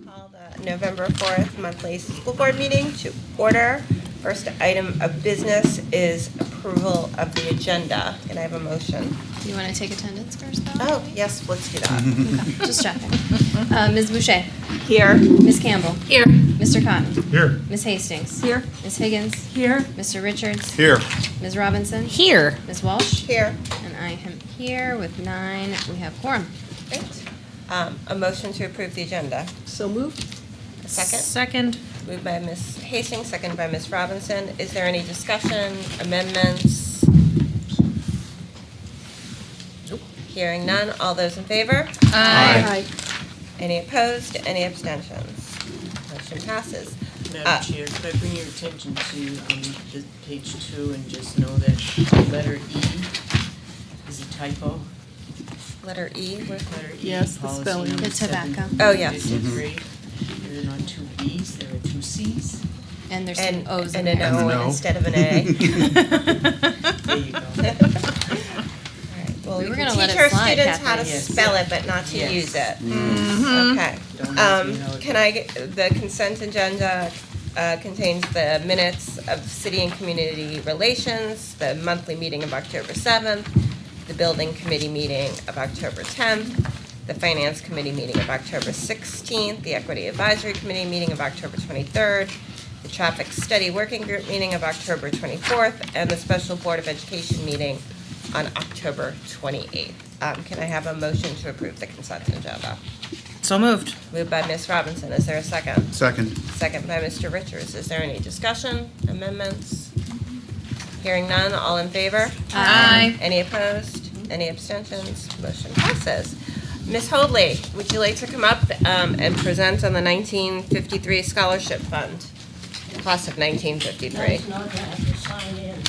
Call the November 4th monthly school board meeting to order. First item of business is approval of the agenda. Can I have a motion? Do you want to take attendance first, though? Oh, yes, let's do that. Okay, just checking. Ms. Boucher? Here. Ms. Campbell? Here. Mr. Cotton? Here. Ms. Hastings? Here. Ms. Higgins? Here. Mr. Richards? Here. Ms. Robinson? Here. Ms. Walsh? Here. And I am here with 9. We have quorum. Great. A motion to approve the agenda. So moved. A second? Second. Moved by Ms. Hastings, second by Ms. Robinson. Is there any discussion, amendments? Nope. Hearing none. All those in favor? Aye. Any opposed? Any abstentions? Motion passes. Madam Chair, could I bring your attention to the page 2 and just know that letter E is a typo. Letter E. Letter E, Yes, the policy spelling. number The tobacco. 753. Oh, yes. There are not 2 B's, there are 2 C's. And there's some O's in and an there. O And an O. instead of an A. There you go. Well, We we were can gonna let teach it our slide, students how to Kathleen. Yes. spell it, but not to Yes. use it. Mm-hmm. Okay. Don't ask me how it Can I get, the consent agenda contains the minutes of City and Community Relations, the monthly meeting of October 7th, the Building Committee meeting of October 10th, the Finance Committee meeting of October 16th, the Equity Advisory Committee meeting of October 23rd, the Traffic Study Working Group meeting of October 24th, and the Special Board of Education meeting on October 28th. Can I have a motion to approve the consent agenda? So moved. Moved by Ms. Robinson. Is there a second? Second. Second by Mr. Richards. Is there any discussion, amendments? Hearing none, all in favor? Aye. Any opposed? Any abstentions? Motion passes. Ms. Hoadley, would you like to come up and present on the 1953 Scholarship Fund? Class of 1953. Not to have to sign in.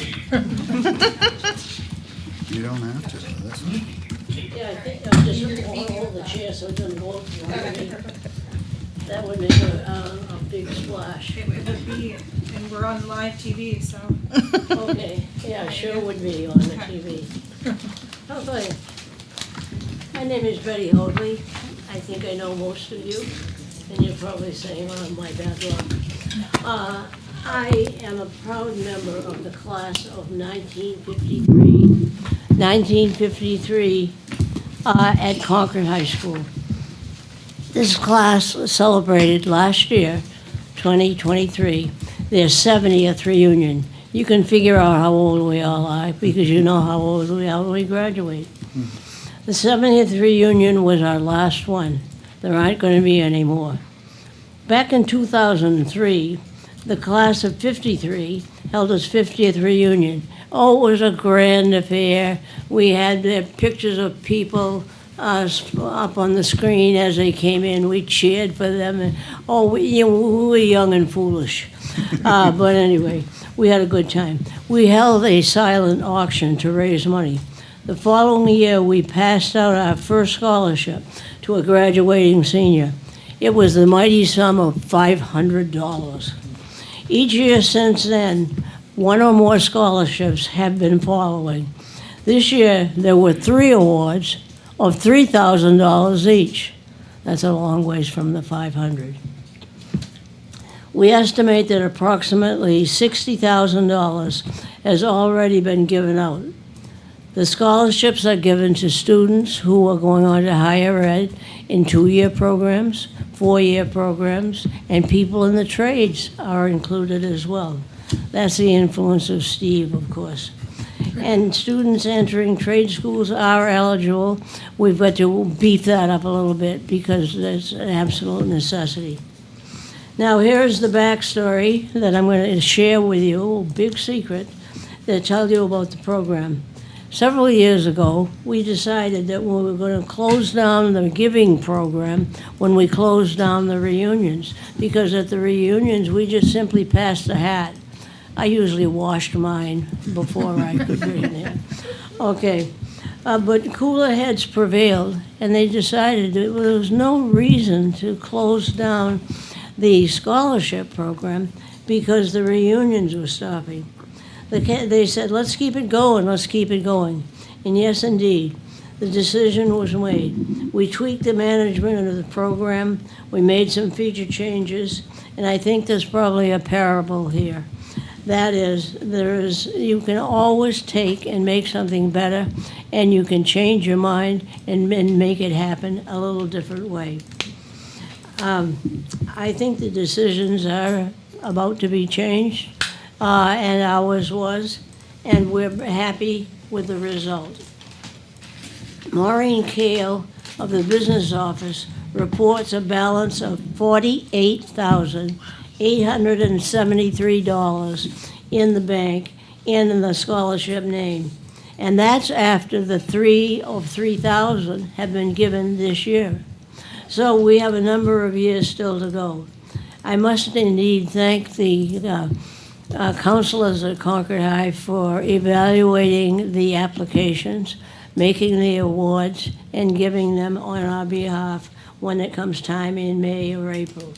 You don't have to, though. That's not. Yeah, I think I'll just hold the chair so it doesn't go up. That would make a big splash. It would be, and we're on live TV, so. Okay, yeah, sure would be on the TV. Okay. My name is Betty Hoadley. I think I know most of you, and you're probably saying, oh, my bad luck. I am a proud member of the class of 1953. 1953 at Concord High School. This class celebrated last year, 2023, their 70th reunion. You can figure out how old we all are because you know how old we are when we graduate. The 70th reunion was our last one. There aren't going to be any more. Back in 2003, the class of 53 held its 50th reunion. Oh, it was a grand affair. We had pictures of people up on the screen as they came in. We cheered for them. And, we were young and foolish. But anyway, we had a good time. We held a silent auction to raise money. The following year, we passed out our first scholarship to a graduating senior. It was the mighty sum of $500. Each year since then, one or more scholarships have been following. This year, there were 3 awards of $3,000 each. That's a long ways from the 500. We estimate that approximately $60,000 has already been given out. The scholarships are given to students who are going on to higher ed in 2-year programs, 4-year programs, and people in the trades are included as well. That's the influence of Steve, of course. And students entering trade schools are eligible. We've got to beef that up a little bit because that's an absolute necessity. Now, here's the backstory that I'm going to share with you, a big secret, that tells you about the program. Several years ago, we decided that we were going to close down the giving program when we closed down the reunions, because at the reunions, we just simply passed the hat. I usually washed mine before I could be there. Okay, but cooler heads prevailed, and they decided that there was no reason to close down the scholarship program because the reunions were stopping. They said, let's keep it going, let's keep it going. And yes, indeed, the decision was made. We tweaked the management of the program, we made some feature changes, and I think there's probably a parable here. That is, you can always take and make something better, and you can change your mind and make it happen a little different way. I think the decisions are about to be changed, and ours was, and we're happy with the result. Maureen Kale of the business office reports a balance of $48,873 in the bank and in the scholarship name. And that's after the 3 of 3,000 have been given this year. So we have a number of years still to go. I must indeed thank the counselors at Concord High for evaluating the applications, making the awards, and giving them on our behalf when it comes time in May or April.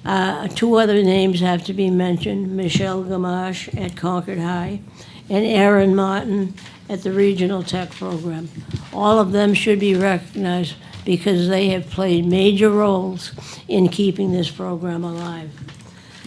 2 other names have to be mentioned, Michelle Gamache at Concord High and Aryn Martin at the Regional Tech Program. All of them should be recognized because they have played major roles in keeping this program alive.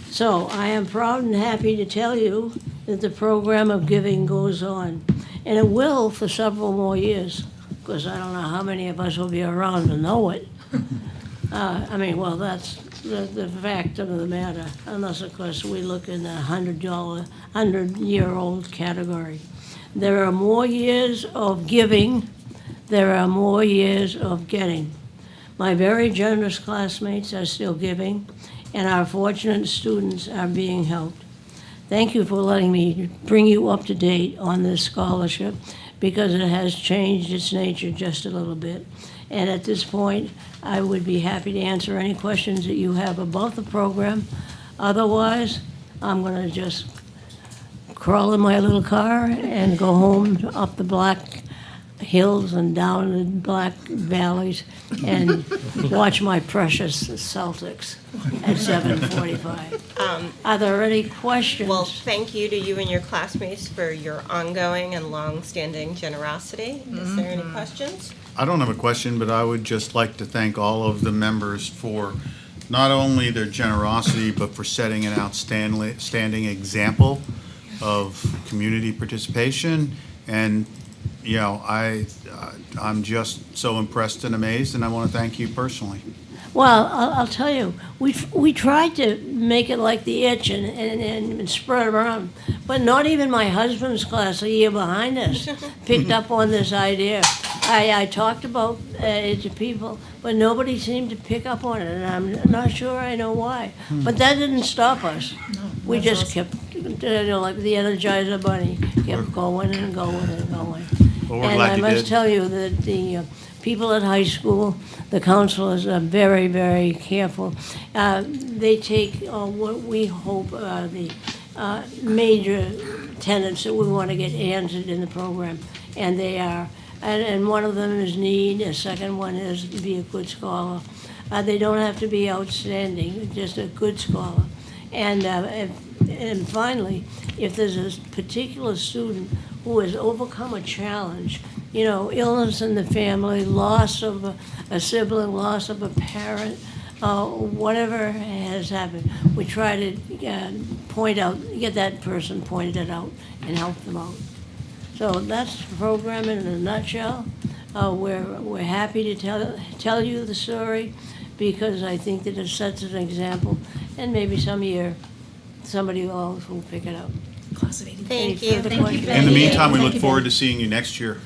So I am proud and happy to tell you that the program of giving goes on. And it will for several more years, because I don't know how many of us will be around to know it. That's the fact of the matter, unless, of course, we look in the $100-year-old category. There are more years of giving, there are more years of getting. My very generous classmates are still giving, and our fortunate students are being helped. Thank you for letting me bring you up to date on this scholarship, because it has changed its nature just a little bit. And at this point, I would be happy to answer any questions that you have about the program. Otherwise, I'm going to just crawl in my little car and go home up the Black Hills and down the Black Valleys and watch my precious Celtics at 7:45. Are there any questions? Well, thank you to you and your classmates for your ongoing and long-standing generosity. Is there any questions? I don't have a question, but I would just like to thank all of the members for not only their generosity, but for setting an outstanding example of community participation. And, you know, I'm just so impressed and amazed, and I want to thank you personally. Well, I'll tell you, we tried to make it like the itch and spread it around, but not even my husband's class, a year behind us, picked up on this idea. I talked about it to people, but nobody seemed to pick up on it, and I'm not sure I know why. But that didn't stop us. We just kept, like the Energizer Bunny, kept going and going and going. Well, we're And glad I you must did. tell you that the people at high school, the counselors are very, very careful. They take what we hope are the major tenets that we want to get answered in the program, and they are. And one of them is need, the second one is be a good scholar. They don't have to be outstanding, just a good scholar. And finally, if there's a particular student who has overcome a challenge, you know, illness in the family, loss of a sibling, loss of a parent, whatever has happened, we try to get that person pointed out and help them out. So that's the program in a nutshell. We're happy to tell you the story, because I think that it sets an example, and maybe some year somebody else will pick it up. Class of 80. Thank Any you. further Thank you, questions? Betty. In the meantime, we Thank look you, forward Betty. to seeing you next year.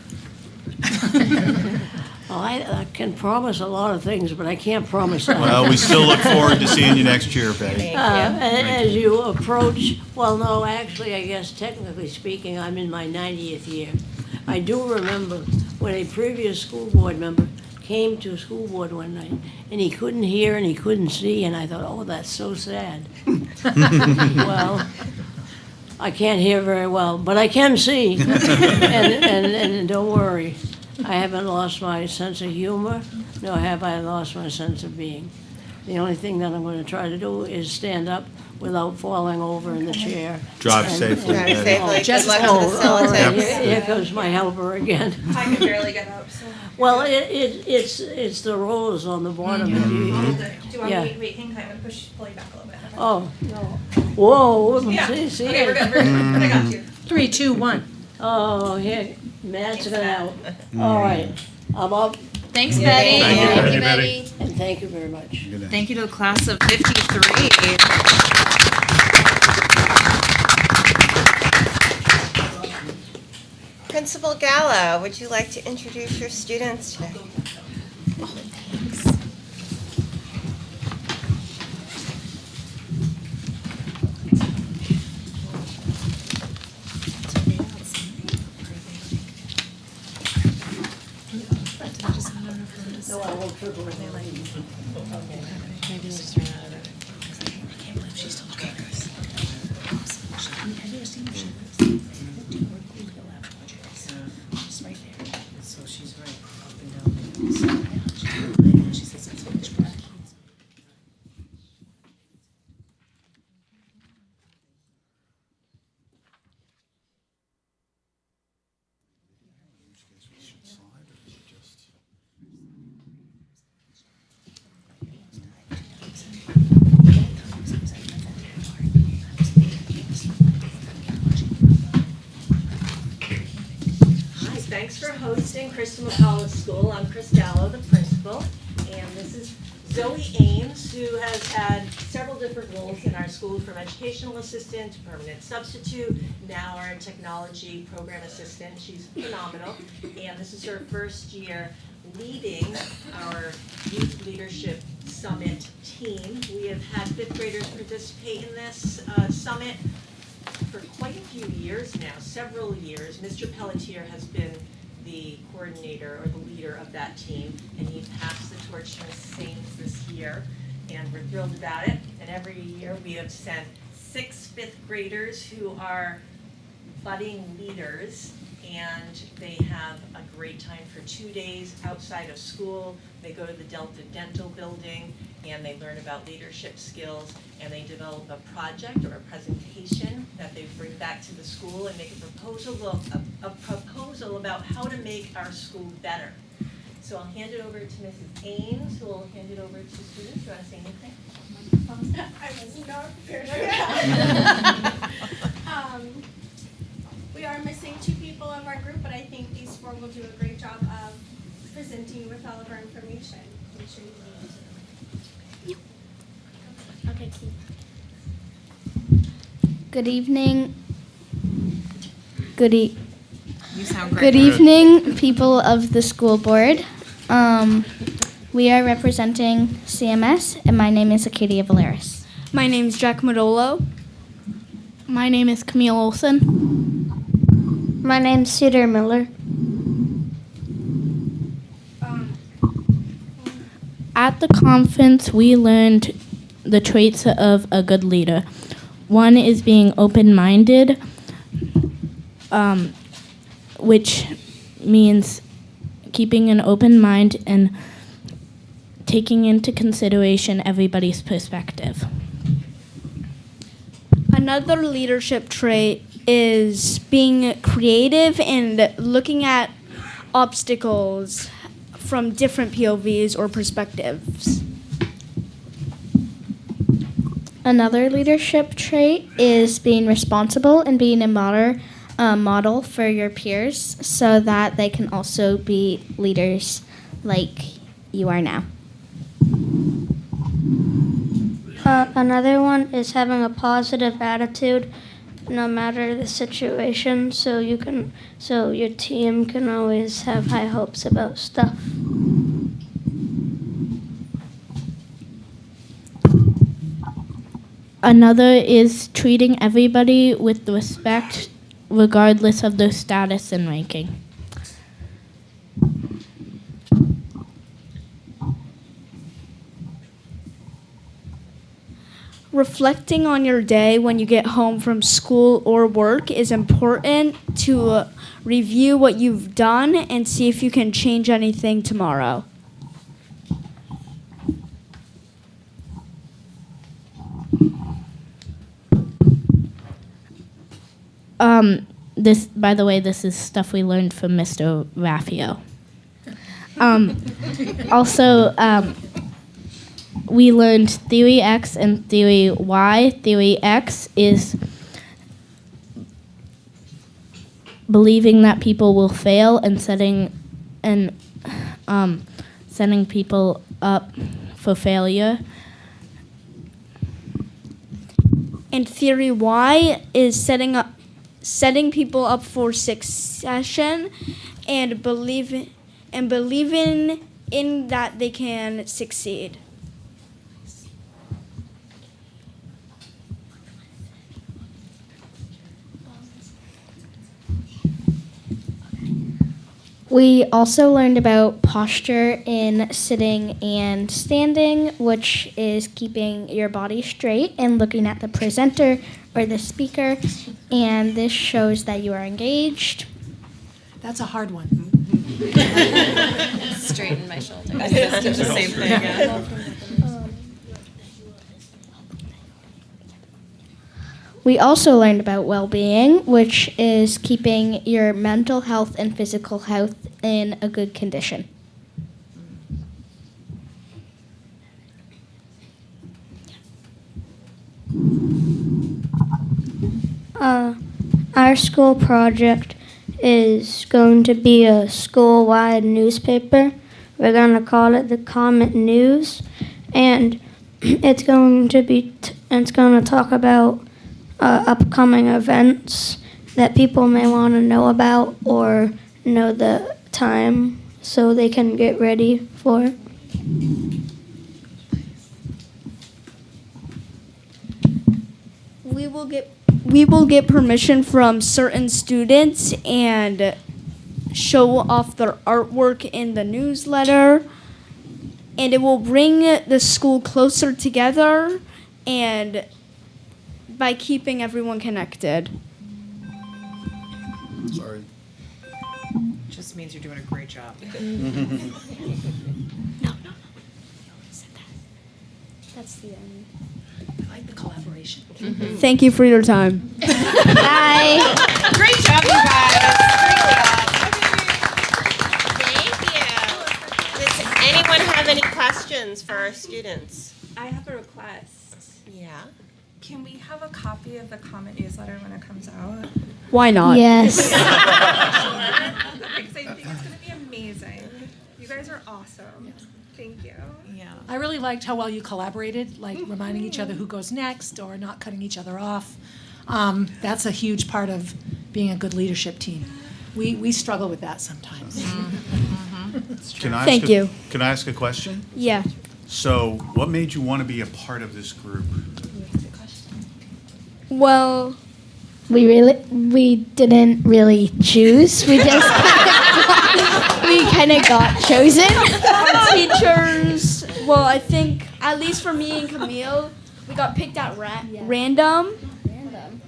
Well, I can promise a lot of things, but I can't promise that. Well, we still look forward to seeing you next year, Betty. Thank you. As you approach, well, no, actually, I guess technically speaking, I'm in my 90th year. I do remember when a previous school board member came to school board one night, and he couldn't hear and he couldn't see, and I thought, oh, that's so sad. Well, I can't hear very well, but I can see. And don't worry, I haven't lost my sense of humor, nor have I lost my sense of being. The only thing that I'm going to try to do is stand up without falling over in the chair. Drive safely. Drive Betty. safely. Good Just luck to Oh, the all right, facilitators. here comes my helper again. I can barely get up, so. Well, it's the rollers on the bottom. If you- Do you want Yeah. me, wait, hang on, I'm gonna pull you back a little bit. Oh, no. Whoa, Yeah, see okay, we're it? good, we're good, I got you. 3, 2, 1. Oh, here, Matt's gonna out. All right, I'm up, Thanks, Betty. Thank you, Thank you, Betty. Betty. and thank you very much. Good day. Thank you to the class of 53. Principal Gallo, would you like to introduce your students today? No, I won't triple it. Maybe we just ran out of it. So she's right, up and down. Hi, thanks for hosting CHRISTA McAuliffe School. I'm Chris Gallo, the principal, and this is Zoe Ames, who has had several different roles in our school, from educational assistant to permanent substitute, now our technology program assistant. She's phenomenal, and this is her first year leading our Youth Leadership Summit team. We have had fifth graders participate in this summit for quite a few years now, several years. Mr. Pelletier has been the coordinator or the leader of that team, and he passed the torch to Ms. Sames this year, and we're thrilled about it. And every year we have sent 6 fifth graders who are budding leaders, and they have a great time for 2 days outside of school. They go to the Delta Dental Building, and they learn about leadership skills, and they develop a project or a presentation that they bring back to the school and make a proposal about how to make our school better. So I'll hand it over to Mrs. Ames, who will hand it over to students. Do you want to say anything? I was not prepared for that. We are missing 2 people of our group, but I think these 4 will do a great job of presenting with all of our information. I'm sure you will. Okay, Keith. Good evening. You sound great. Good evening, people of the school board. We are representing CMS, and my name is Acadia Valeris. My name's Jack Modolo. My name is Camille Olson. My name's Cedar Miller. At the conference, we learned the traits of a good leader. One is being open-minded, which means keeping an open mind and taking into consideration everybody's perspective. Another leadership trait is being creative and looking at obstacles from different POVs or perspectives. Another leadership trait is being responsible and being a model for your peers so that they can also be leaders like you are now. Another one is having a positive attitude no matter the situation, so your team can always have high hopes about stuff. Another is treating everybody with respect regardless of their status and ranking. Reflecting on your day when you get home from school or work is important to review what you've done and see if you can change anything tomorrow. This, by the way, this is stuff we learned from Mr. Raffio. Also, we learned theory X and theory Y. Theory X is believing that people will fail and setting people up for failure. And theory Y is setting people up for succession and believing in that they can succeed. We also learned about posture in sitting and standing, which is keeping your body straight and looking at the presenter or the speaker. And this shows that you are engaged. That's a hard one. Straighten my shoulders. I just did the same thing. Yeah. We also learned about well-being, which is keeping your mental health and physical health in a good condition. Our school project is going to be a school-wide newspaper. We're going to call it the Comet News, and it's going to talk about upcoming events that people may want to know about or know the time so they can get ready for it. We will get permission from certain students and show off their artwork in the newsletter, and it will bring the school closer together and by keeping everyone connected. Sorry. Just means you're doing a great job. That's the end. I like the collaboration. Thank you for your time. Bye. Great job, you guys. Thank you. Does anyone have any questions for our students? I have a request. Yeah. Can we have a copy of the Comet newsletter when it comes out? Why not? Yes. Because I think it's going to be amazing. You guys are awesome. Thank you. Yeah. I really liked how well you collaborated, like reminding each other who goes next or not cutting each other off. That's a huge part of being a good leadership team. We struggle with that sometimes. Thank you. Can I ask a question? Yeah. So, what made you want to be a part of this group? Well, We didn't really choose. We just we kind of got chosen. our teachers, well, I think, at least for me and Camille, we got picked at random. Random.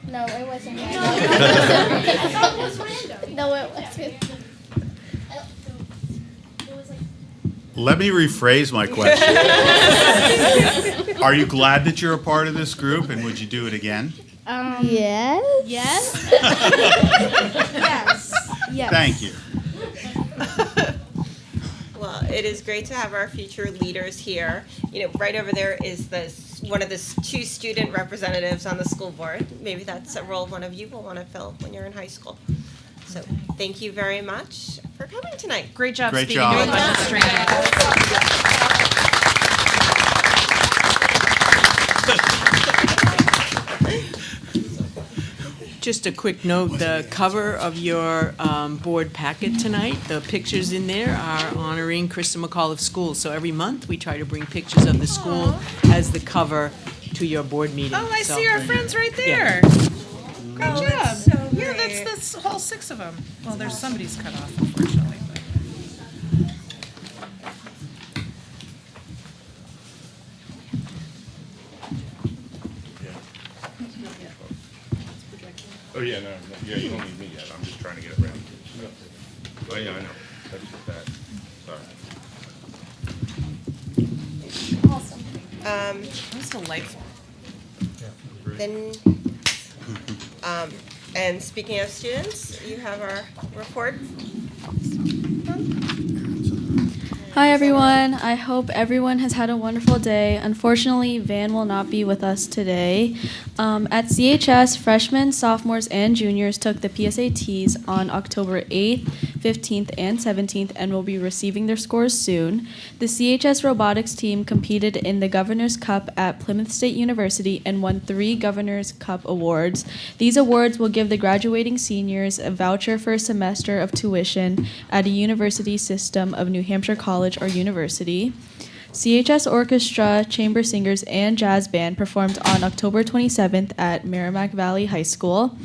No, it wasn't I thought it was random. No, it wasn't. Let me rephrase my question. Are you glad that you're a part of this group, and would you do it again? Yes. Yes. Yes. Thank you. Well, it is great to have our future leaders here. You know, right over there is one of the two student representatives on the school board. Maybe that's a role one of you will want to fill when you're in high school. So thank you very much for coming tonight. Great job Great speaking job. to a bunch of strangers. Just a quick note, the cover of your board packet tonight, the pictures in there are honoring CHRISTA McAuliffe Schools. So every month, we try to bring pictures of the school as the cover to your board meeting. Oh, I So- see our friends right there. Great job. that's so Yeah, great. that's the whole 6 of them. Well, there's somebody's cut off, unfortunately. But. Oh, yeah, no, yeah, you don't need me yet, I'm just trying to get it around. Oh, yeah, I know, that's just that, sorry. Um, That was delightful. Then, And speaking of students, you have our report. Hi everyone, I hope everyone has had a wonderful day. Unfortunately, Van will not be with us today. At CHS, freshmen, sophomores, and juniors took the PSATs on October 8th, 15th, and 17th and will be receiving their scores soon. The CHS robotics team competed in the Governor's Cup at Plymouth State University and won 3 Governor's Cup awards. These awards will give the graduating seniors a voucher for a semester of tuition at a university system of New Hampshire College or university. CHS Orchestra, Chamber Singers, and Jazz Band performed on October 27th at Merrimack Valley High School.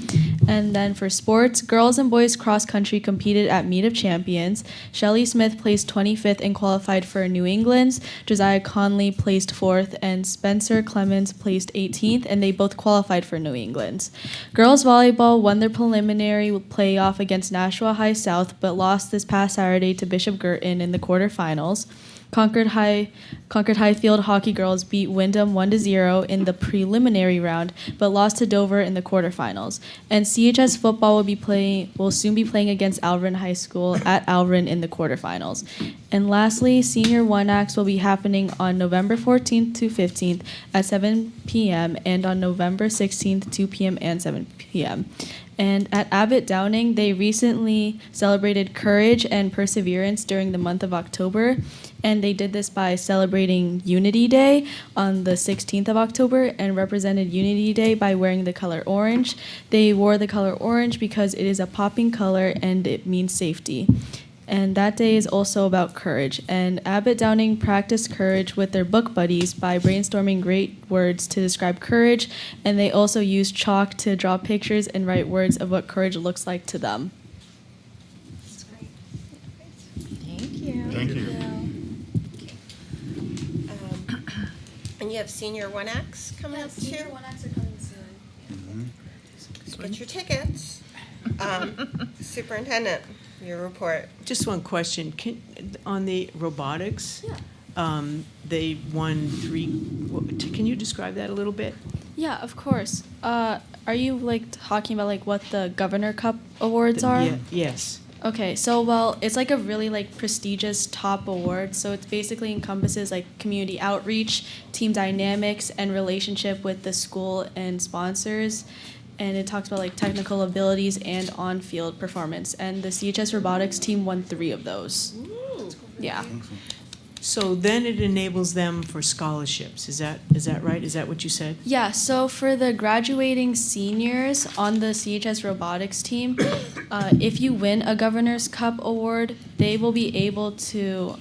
And then for sports, girls and boys cross country competed at Meet of Champions. Shelley Smith placed 25th and qualified for New England's. Josiah Conley placed 4th, and Spencer Clemens placed 18th, and they both qualified for New England's. Girls volleyball won their preliminary playoff against Nashua High South, but lost this past Saturday to Bishop Girton in the quarterfinals. Concord High Field Hockey Girls beat Wyndham 1-0 in the preliminary round, but lost to Dover in the quarterfinals. And CHS football will soon be playing against Aryn High School at Aryn in the quarterfinals. And lastly, Senior One Acts will be happening on November 14th to 15th at 7 p.m. and on November 16th, 2 p.m. and 7 p.m. And at Abbott Downing, they recently celebrated courage and perseverance during the month of October. And they did this by celebrating Unity Day on the 16th of October and represented Unity Day by wearing the color orange. They wore the color orange because it is a popping color and it means safety. And that day is also about courage. And Abbott Downing practiced courage with their book buddies by brainstorming great words to describe courage. And they also used chalk to draw pictures and write words of what courage looks like to them. Thank you. Thank you. And you have Senior One Acts coming up too? Senior One Acts are coming soon. Get your tickets. Superintendent, your report. Just one question, on the robotics? They won 3, can you describe that a little bit? Yeah, of course. Are you talking about what the Governor Cup awards are? Yeah, yes. Okay, so it's a really prestigious top award. So it basically encompasses community outreach, team dynamics, and relationship with the school and sponsors. And it talks about technical abilities and on-field performance. And the CHS robotics team won 3 of those. Ooh. Yeah. So then it enables them for scholarships. Is that right? Is that what you said? Yeah, so for the graduating seniors on the CHS robotics team, if you win a Governor's Cup award, they will be able to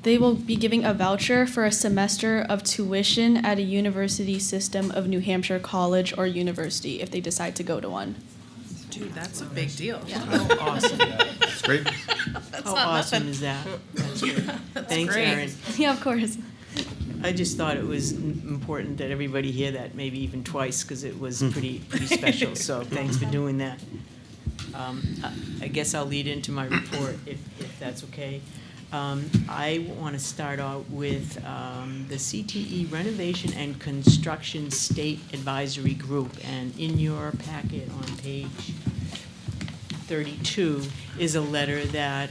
they will be giving a voucher for a semester of tuition at a university system of New Hampshire College or university if they decide to go to one. Dude, that's a big deal. Yeah. How awesome. That's great. How awesome is that? That's great. Thanks, great. Aryn. Yeah, of course. I just thought it was important that everybody hear that, maybe even twice, because it was pretty special. So thanks for doing that. I guess I'll lead into my report if that's okay. I want to start out with the CTE Renovation and Construction State Advisory Group. And in your packet on page 32 is a letter that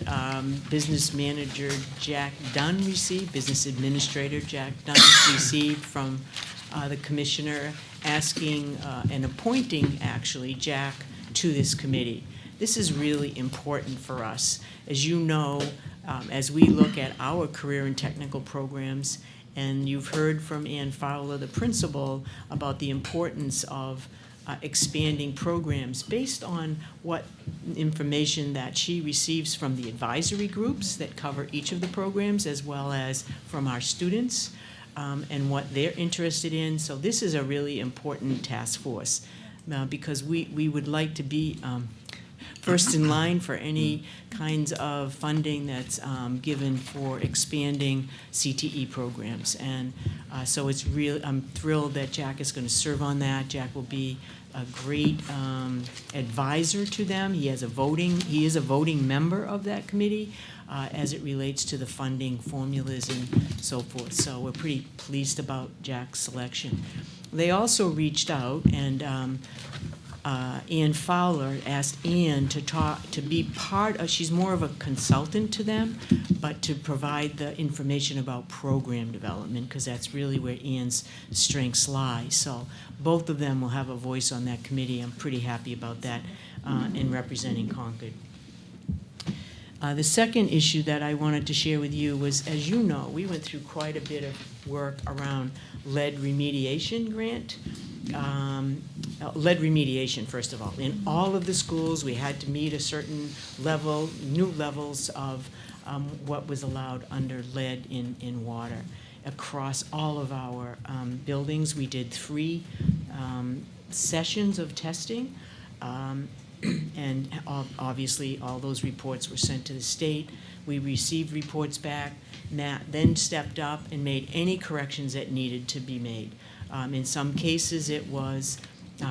business manager Jack Dunn received, business administrator Jack Dunn received from the commissioner asking and appointing, actually, Jack to this committee. This is really important for us. As you know, as we look at our career and technical programs, and you've heard from Ann Fowler, the principal, about the importance of expanding programs based on what information that she receives from the advisory groups that cover each of the programs, as well as from our students and what they're interested in. So this is a really important task force because we would like to be first in line for any kinds of funding that's given for expanding CTE programs. And so it's really, I'm thrilled that Jack is going to serve on that. Jack will be a great advisor to them. He is a voting member of that committee as it relates to the funding formulas and so forth. So we're pretty pleased about Jack's selection. They also reached out, and Ann Fowler asked Ann to be part of, she's more of a consultant to them, but to provide the information about program development, because that's really where Ann's strengths lie. So both of them will have a voice on that committee. I'm pretty happy about that in representing Concord. The second issue that I wanted to share with you was, as you know, we went through quite a bit of work around lead remediation grant. Lead remediation, first of all. In all of the schools, we had to meet a certain level, new levels of what was allowed under lead in water. Across all of our buildings, we did 3 sessions of testing. And obviously, all those reports were sent to the state. We received reports back. Matt then stepped up and made any corrections that needed to be made. In some cases, it was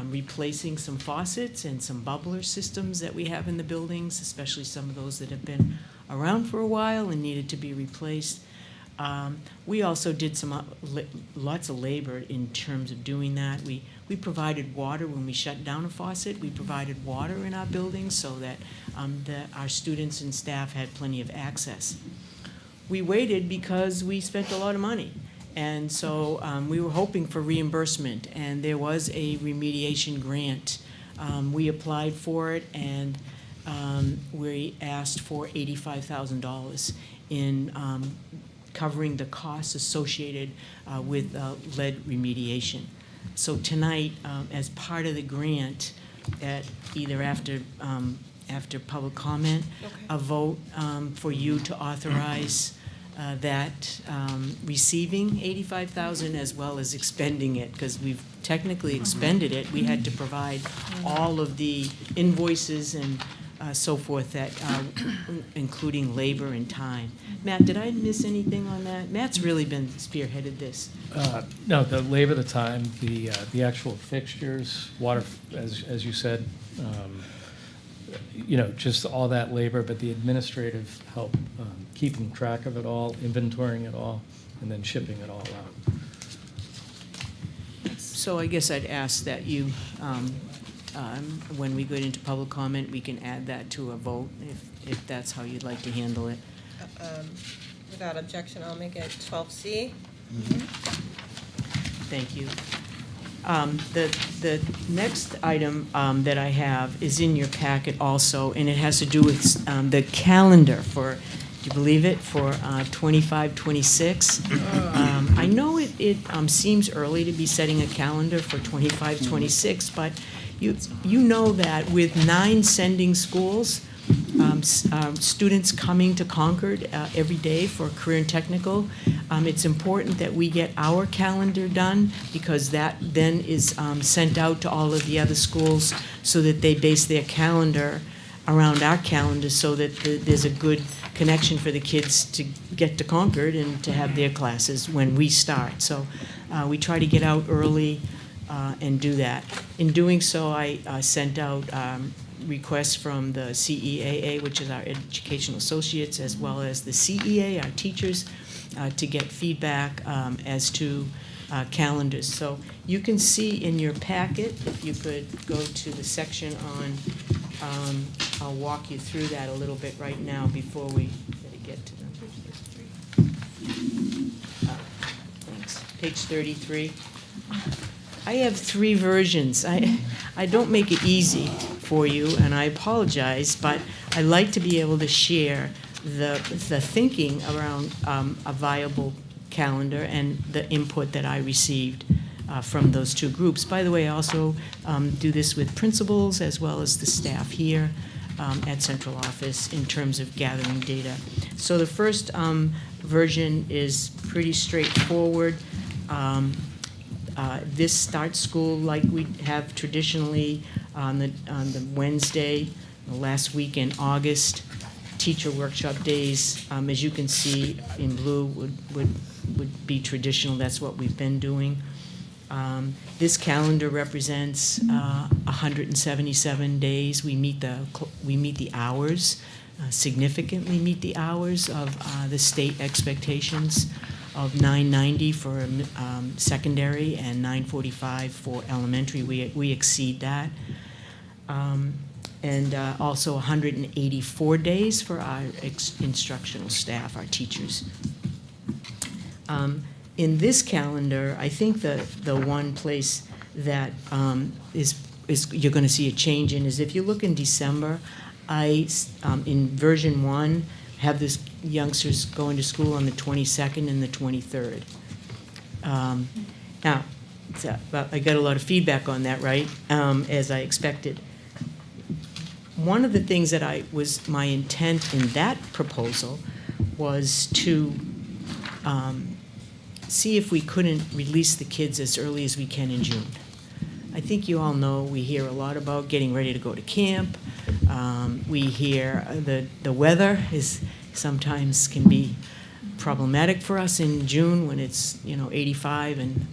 replacing some faucets and some bubbler systems that we have in the buildings, especially some of those that have been around for a while and needed to be replaced. We also did some lots of labor in terms of doing that. We provided water when we shut down a faucet. We provided water in our buildings so that our students and staff had plenty of access. We waited because we spent a lot of money. And so we were hoping for reimbursement, and there was a remediation grant. We applied for it, and we asked for $85,000 in covering the costs associated with lead remediation. So tonight, as part of the grant, either after public comment, a vote for you to authorize that receiving $85,000 as well as expending it, because we've technically expended it. We had to provide all of the invoices and so forth, that including labor and time. Matt, did I miss anything on that? Matt's really been spearheaded this. No, the labor, the time, the actual fixtures, water, as you said, just all that labor, but the administrative help, keeping track of it all, inventorying it all, and then shipping it all out. So I guess I'd ask that you, when we go into public comment, we can add that to a vote, if that's how you'd like to handle it. Without objection, I'll make it 12C. Thank you. The next item that I have is in your packet also, and it has to do with the calendar for, do you believe it, for 25-26. I know it seems early to be setting a calendar for 25-26, but you know that with 9 sending schools, students coming to Concord every day for career and technical, it's important that we get our calendar done, because that then is sent out to all of the other schools so that they base their calendar around our calendar, so that there's a good connection for the kids to get to Concord and to have their classes when we start. So we try to get out early and do that. In doing so, I sent out requests from the CEAA, which is our educational associates, as well as the CEA, our teachers, to get feedback as to calendars. So you can see in your packet, if you could go to the section on, I'll walk you through that a little bit right now before we get to them. Thanks. Page 33. I have 3 versions. I don't make it easy for you, and I apologize, but I like to be able to share the thinking around a viable calendar and the input that I received from those 2 groups. By the way, I also do this with principals as well as the staff here at central office in terms of gathering data. So the first version is pretty straightforward. This starts school like we have traditionally on the Wednesday, the last week in August. Teacher workshop days, as you can see in blue, would be traditional. That's what we've been doing. This calendar represents 177 days. We meet the hours, significantly meet the hours of the state expectations. of $990 for secondary and $945 for elementary. We exceed that. And also 184 days for our instructional staff, our teachers. In this calendar, I think the one place that is you're going to see a change in is if you look in December, in version 1, have this youngsters going to school on the 22nd and the 23rd. Now, I got a lot of feedback on that, right, as I expected. One of the things that my intent in that proposal was to see if we couldn't release the kids as early as we can in June. I think you all know we hear a lot about getting ready to go to camp. We hear the weather sometimes can be problematic for us in June when it's 85, and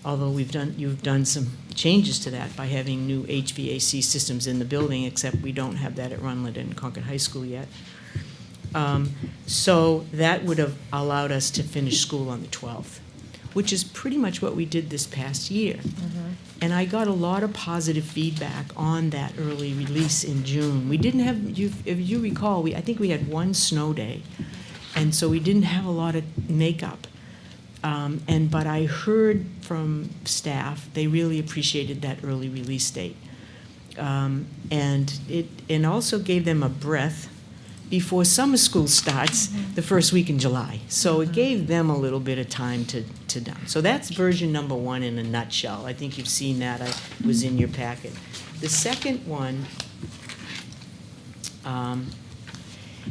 although you've done some changes to that by having new HVAC systems in the building, except we don't have that at Runlet and Concord High School yet. So that would have allowed us to finish school on the 12th, which is pretty much what we did this past year. And I got a lot of positive feedback on that early release in June. We didn't have, if you recall, I think we had one snow day, and so we didn't have a lot of makeup. But I heard from staff, they really appreciated that early release date. And it also gave them a breath before summer school starts the first week in July. So it gave them a little bit of time to done. So that's version number 1 in a nutshell. I think you've seen that. It was in your packet. The second one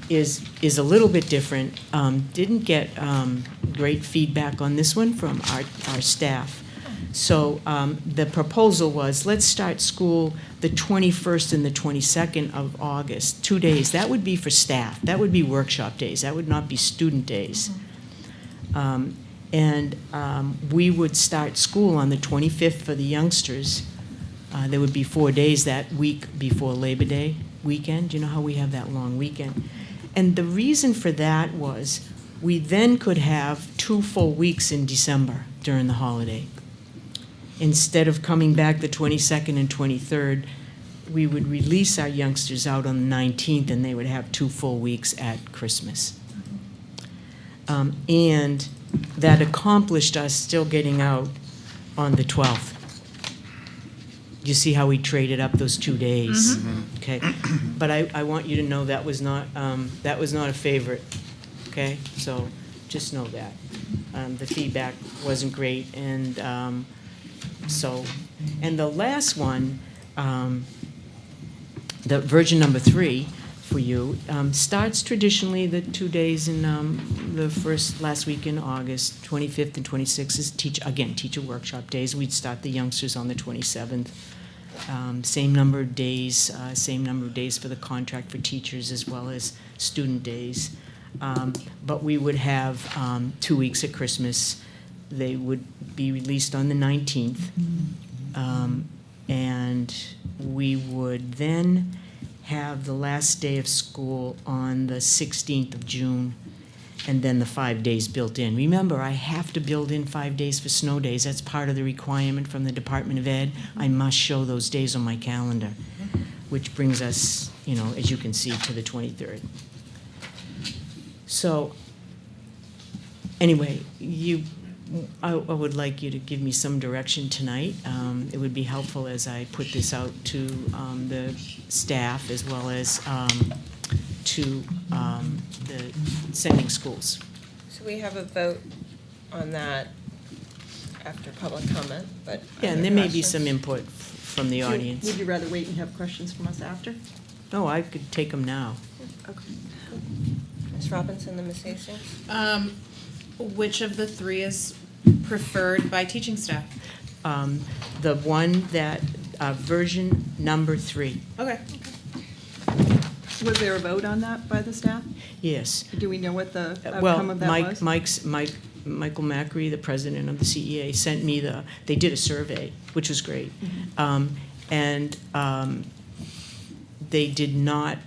is a little bit different. Didn't get great feedback on this one from our staff. So the proposal was, let's start school the 21st and the 22nd of August, 2 days. That would be for staff. That would be workshop days. That would not be student days. We would start school on the 25th for the youngsters. There would be 4 days that week before Labor Day weekend. You know how we have that long weekend? And the reason for that was we then could have 2 full weeks in December during the holiday. Instead of coming back the 22nd and 23rd, we would release our youngsters out on the 19th, and they would have 2 full weeks at Christmas. And that accomplished us still getting out on the 12th. You see how we traded up those 2 days? Okay, but I want you to know that was not a favorite. Okay, so just know that the feedback wasn't great, and the last one, the version number 3 for you, starts traditionally the 2 days in the last week in August, 25th and 26th is teacher workshop days. We'd start the youngsters on the 27th. Same number of days for the contract for teachers as well as student days. But we would have 2 weeks at Christmas. They would be released on the 19th. And we would then have the last day of school on the 16th of June, and then the 5 days built in. Remember, I have to build in 5 days for snow days. That's part of the requirement from the Department of Ed. I must show those days on my calendar, which brings us, as you can see, to the 23rd. So, anyway, I would like you to give me some direction tonight. It would be helpful as I put this out to the staff as well as to the sending schools. So we have a vote on that after public comment, but. Yeah, and there may be some input from the audience. Would you rather wait and have questions from us after? No, I could take them now. Okay. Ms. Robinson and Ms. Hastings? Which of the 3 is preferred by teaching staff? The one that, version number 3. Okay. Was there a vote on that by the staff? Yes. Do we know what the outcome of that was? Michael Macri, the president of the CEA, sent me they did a survey, which was great. They did not,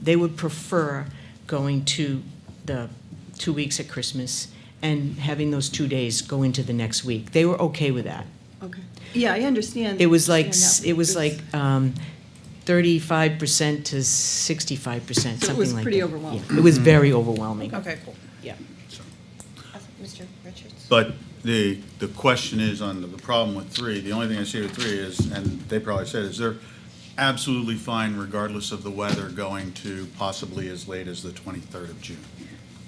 they would prefer going to the 2 weeks at Christmas and having those 2 days go into the next week. They were okay with that. Okay. Yeah, I understand. It was like, Yeah, it was it's- like 35% to 65%, So it something was like pretty that. overwhelming. Yeah, it was very overwhelming. Okay, cool. Yeah. Mr. Richards? But the question is on the problem with 3, the only thing I see with 3 is, and they probably said, is they're absolutely fine regardless of the weather going to possibly as late as the 23rd of June.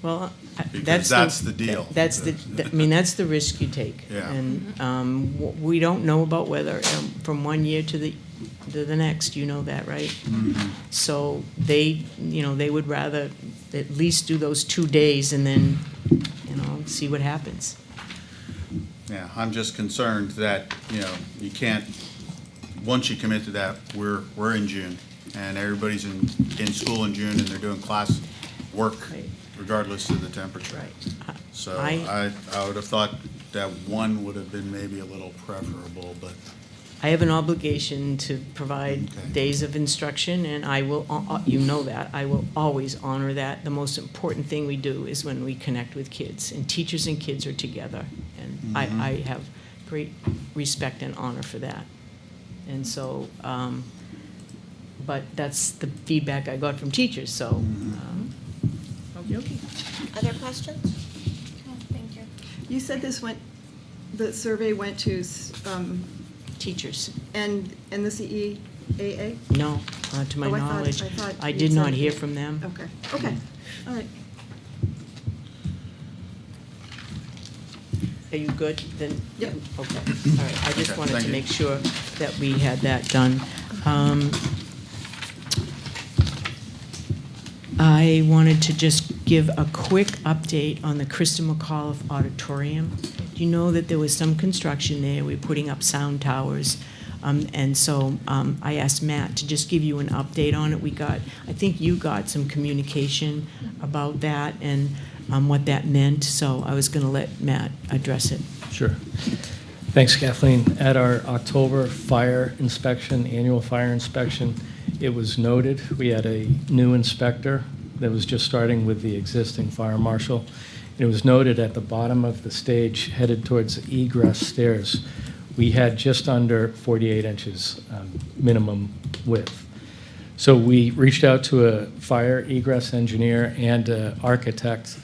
Well, Because that's the deal. That's I mean, that's the risk you take. Yeah. And we don't know about weather from one year to the next, you know that, right? Mhm. So they, they would rather at least do those 2 days and then, see what happens. Yeah, I'm just concerned that, you can't, once you commit to that, we're in June, and everybody's in school in June, and they're doing class work regardless of the temperature. Right. So I would have thought that 1 would have been maybe a little preferable, but I have an obligation to provide days of instruction, and I will, you know that, I will always honor that. The most important thing we do is when we connect with kids, and teachers and kids are together. And I have great respect and honor for that. And so, but that's the feedback I got from teachers, so. Okay. Other questions? Thank you. You said the survey went to teachers. And the CEAA? No, to my Oh, knowledge. I thought I you did said not it hear did. from them. Okay, all right. Are you good, then? Yep. Okay, all right, I just Okay, wanted thank to you. make sure that we had that done. I wanted to just give a quick update on the CHRISTA McAuliffe Auditorium. You know that there was some construction there, we're putting up sound towers, and so I asked Matt to just give you an update on it. I think you got some communication about that and what that meant, so I was gonna let Matt address it. Sure. Thanks, Kathleen. At our October fire inspection, annual fire inspection, it was noted, we had a new inspector that was just starting with the existing fire marshal. It was noted at the bottom of the stage, headed towards the egress stairs, we had just under 48 inches minimum width. So we reached out to a fire egress engineer and an architect.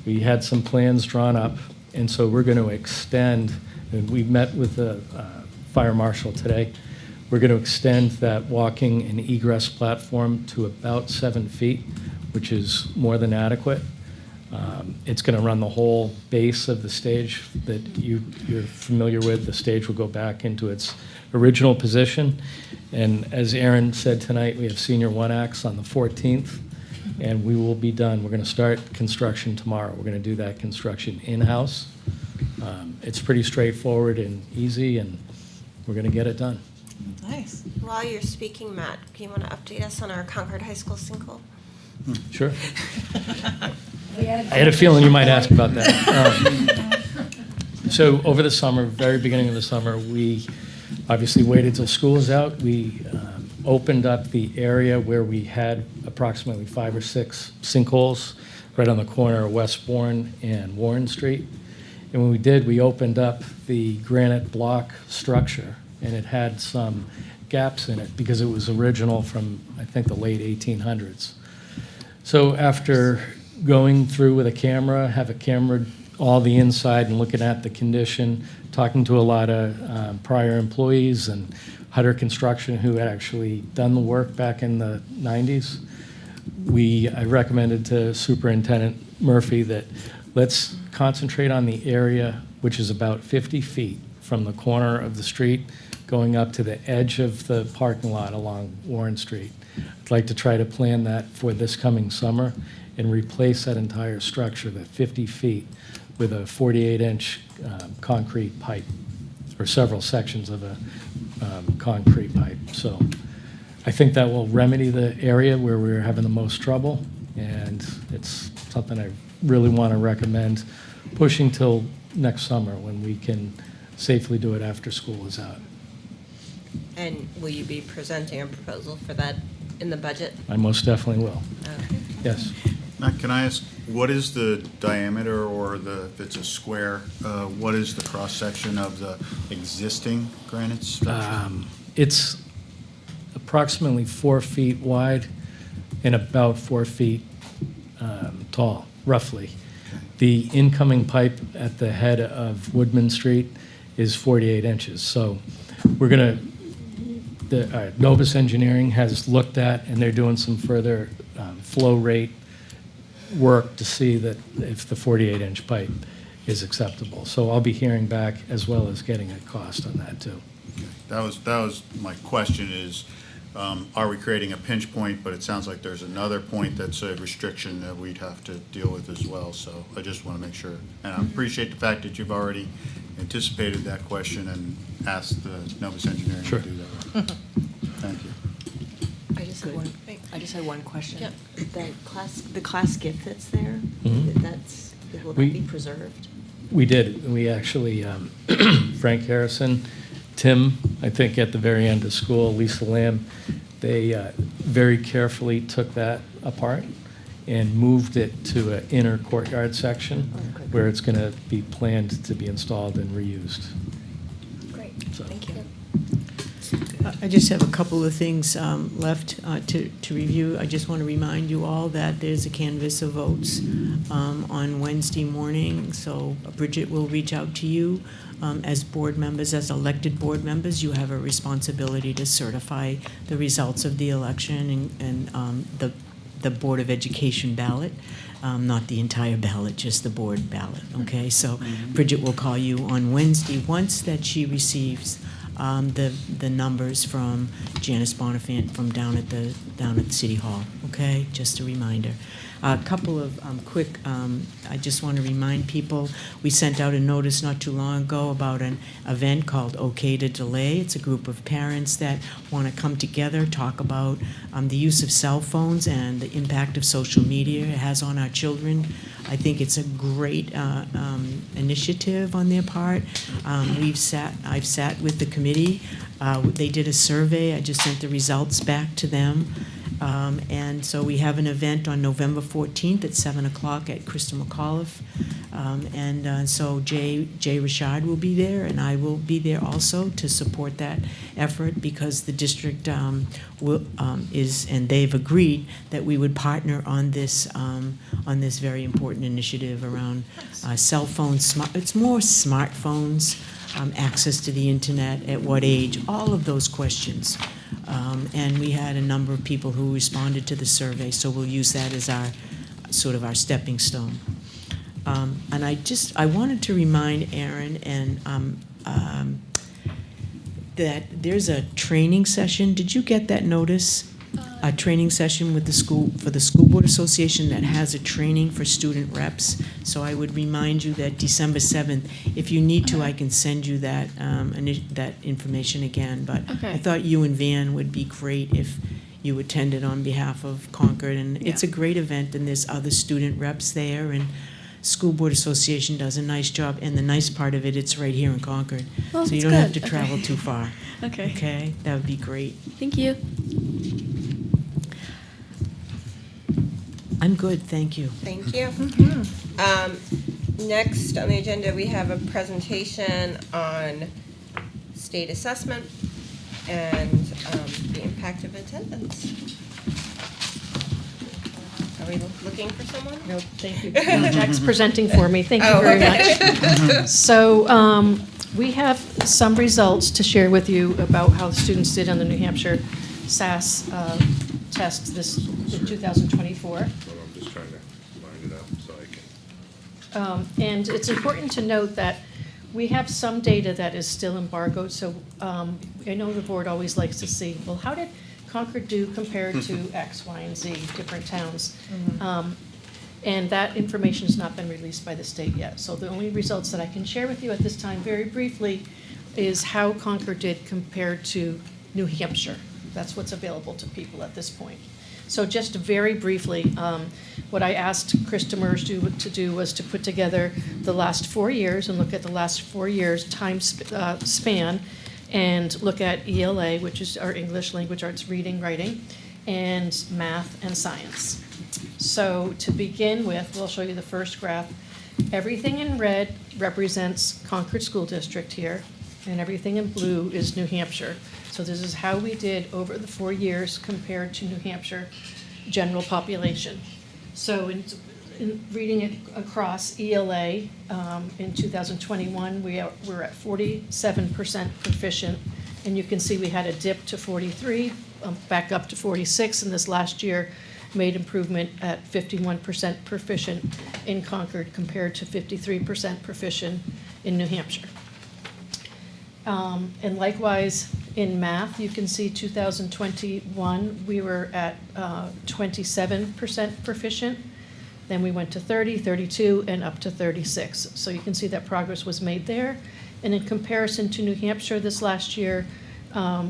We had some plans drawn up, and so we're going to extend, and we met with the fire marshal today. We're going to extend that walking and egress platform to about 7 feet, which is more than adequate. It's going to run the whole base of the stage that you're familiar with. The stage will go back into its original position. And as Aryn said tonight, we have senior one acts on the 14th, and we will be done. We're going to start construction tomorrow. We're going to do that construction in-house. It's pretty straightforward and easy, and we're going to get it done. Nice. While you're speaking, Matt, do you want to update us on our Concord High School sinkhole? Sure. I had a feeling you might ask about that. So over the summer, very beginning of the summer, we obviously waited till school was out. We opened up the area where we had approximately 5 or 6 sinkholes right on the corner of Westbourne and Warren Street. And when we did, we opened up the granite block structure, and it had some gaps in it because it was original from, I think, the late 1800s. So after going through with a camera, have a camera all the inside and looking at the condition, talking to a lot of prior employees and Hutter Construction who had actually done the work back in the 90s, I recommended to Superintendent Murphy that let's concentrate on the area which is about 50 feet from the corner of the street going up to the edge of the parking lot along Warren Street. I'd like to try to plan that for this coming summer and replace that entire structure, that 50 feet, with a 48-inch concrete pipe, or several sections of a concrete pipe. So I think that will remedy the area where we're having the most trouble, and it's something I really want to recommend pushing till next summer when we can safely do it after school is out. And will you be presenting a proposal for that in the budget? I most definitely will. Okay. Yes. Matt, can I ask, what is the diameter, or if it's a square, what is the cross-section of the existing granite structure? It's approximately 4 feet wide and about 4 feet tall, roughly. The incoming pipe at the head of Woodman Street is 48 inches. So we're going to, Novus Engineering has looked at, and they're doing some further flow rate work to see that if the 48-inch pipe is acceptable. So I'll be hearing back as well as getting a cost on that too. That was my question is, are we creating a pinch point? But it sounds like there's another point that's a restriction that we'd have to deal with as well. So I just want to make sure. And I appreciate the fact that you've already anticipated that question and asked the Novus Engineering Sure. to do that. Thank you. I just had one question. Yep. The class gift that's there, will We- that be preserved? We did. We actually, Frank Harrison, Tim, I think at the very end of school, Lisa Lamb, they very carefully took that apart and moved it to an inner courtyard section where it's going to be planned to be installed and reused. Great, So. thank you. I just have a couple of things left to review. I just want to remind you all that there's a canvass of votes on Wednesday morning, so Bridget will reach out to you. As board members, as elected board members, you have a responsibility to certify the results of the election and the Board of Education ballot, not the entire ballot, just the board ballot, okay? So Bridget will call you on Wednesday once that she receives the numbers from Janice Bonifant from down at City Hall, okay? Just a reminder. A couple of quick, I just want to remind people, we sent out a notice not too long ago about an event called OK to Delay. It's a group of parents that want to come together, talk about the use of cell phones and the impact of social media it has on our children. I think it's a great initiative on their part. I've sat with the committee. They did a survey. I just sent the results back to them. And so we have an event on November 14th at 7 o'clock at CHRISTA McAuliffe. So Jay Richard will be there, and I will be there also to support that effort because the district is, and they've agreed that we would partner on this very important initiative around cell phones. It's more smartphones, access to the internet, at what age, all of those questions. And we had a number of people who responded to the survey, so we'll use that as our stepping stone. And I wanted to remind Aryn and that there's a training session. Did you get that notice? A training session with the school, for the School Board Association that has a training for student reps. So I would remind you that December 7th, if you need to, I can send you that that information again. But Okay. I thought you and Van would be great if you attended on behalf of Concord. And it's a great event, and there's other student reps there, and School Board Association does a nice job. And the nice part of it, it's right here in Concord. Well, so you that's don't have good. to travel Okay. too far. Okay. Okay, that would be great. Thank you. I'm good, thank you. Thank you. Next on the agenda, we have a presentation on state assessment and the impact of attendance. Are we looking for someone? No, thank you. Jack's presenting for me. Thank you Oh, very okay. much. So we have some results to share with you about how the students did on the New Hampshire SAS test in 2024. I'm just trying to line it up so I can. And it's important to note that we have some data that is still embargoed. So I know the board always likes to see, well, how did Concord do compared to X, Y, and Z, different towns? And that information has not been released by the state yet. So the only results that I can share with you at this time, very briefly, is how Concord did compared to New Hampshire. That's what's available to people at this point. So just very briefly, what I asked CHRISTA Murphy to do was to put together the last 4 years and look at the last 4 years time span and look at ELA, which is our English Language Arts Reading, Writing, and math and science. So to begin with, we'll show you the first graph. Everything in red represents Concord School District here, and everything in blue is New Hampshire. So this is how we did over the 4 years compared to New Hampshire general population. So in reading it across ELA, in 2021, we're at 47% proficient, and you can see we had a dip to 43, back up to 46, and this last year made improvement at 51% proficient in Concord compared to 53% proficient in New Hampshire. And likewise, in math, you can see 2021, we were at 27% proficient. Then we went to 30, 32, and up to 36. So you can see that progress was made there. And in comparison to New Hampshire this last year,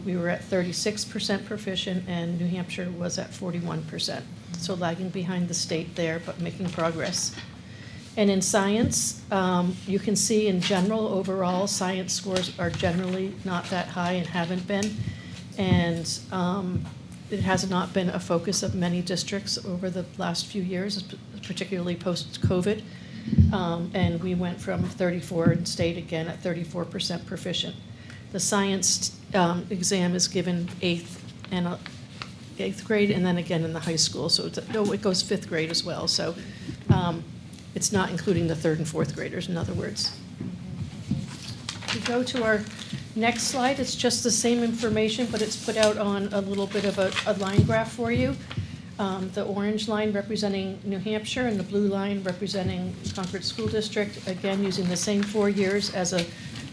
we were at 36% proficient, and New Hampshire was at 41%. So lagging behind the state there, but making progress. And in science, you can see in general, overall, science scores are generally not that high and haven't been. And it has not been a focus of many districts over the last few years, particularly post-COVID. And we went from 34 and stayed again at 34% proficient. The science exam is given eighth grade, and then again in the high school. So it goes fifth grade as well. So it's not including the third and fourth graders, in other words. If we go to our next slide, it's just the same information, but it's put out on a little bit of a line graph for you. The orange line representing New Hampshire and the blue line representing Concord School District, again using the same 4 years as a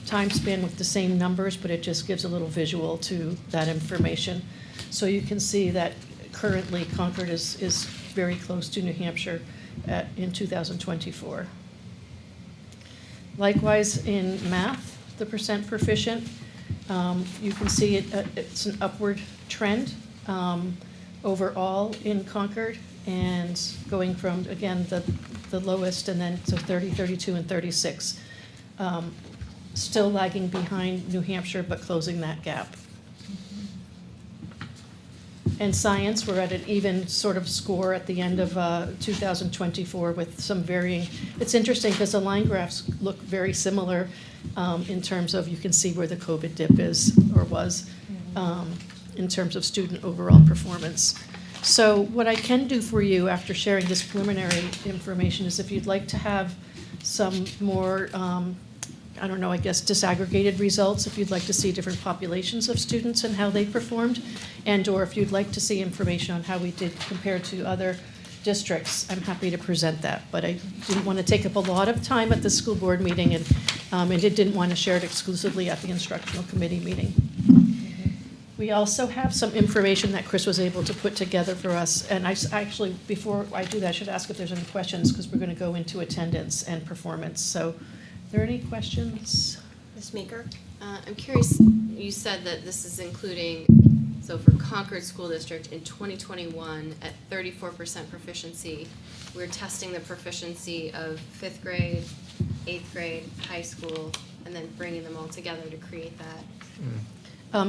time span with the same numbers, but it just gives a little visual to that information. So you can see that currently Concord is very close to New Hampshire in 2024. Likewise, in math, the percent proficient, you can see it's an upward trend overall in Concord, and going from, again, the lowest, and then to 30, 32, and 36. Still lagging behind New Hampshire, but closing that gap. And science, we're at an even sort of score at the end of 2024 with some varying. It's interesting because the line graphs look very similar in terms of, you can see where the COVID dip is or was in terms of student overall performance. So what I can do for you after sharing this preliminary information is, if you'd like to have some more I don't know, I guess disaggregated results, if you'd like to see different populations of students and how they performed, and or if you'd like to see information on how we did compared to other districts, I'm happy to present that. But I didn't want to take up a lot of time at the school board meeting, and didn't want to share it exclusively at the instructional committee meeting. We also have some information that Chris was able to put together for us, and I actually, before I do that, I should ask if there's any questions, because we're going to go into attendance and performance. So, are there any questions? Ms. Meeker? I'm curious, you said that this is including, so for Concord School District in 2021 at 34% proficiency, we're testing the proficiency of 5th grade, 8th grade, high school, and then bringing them all together to create that.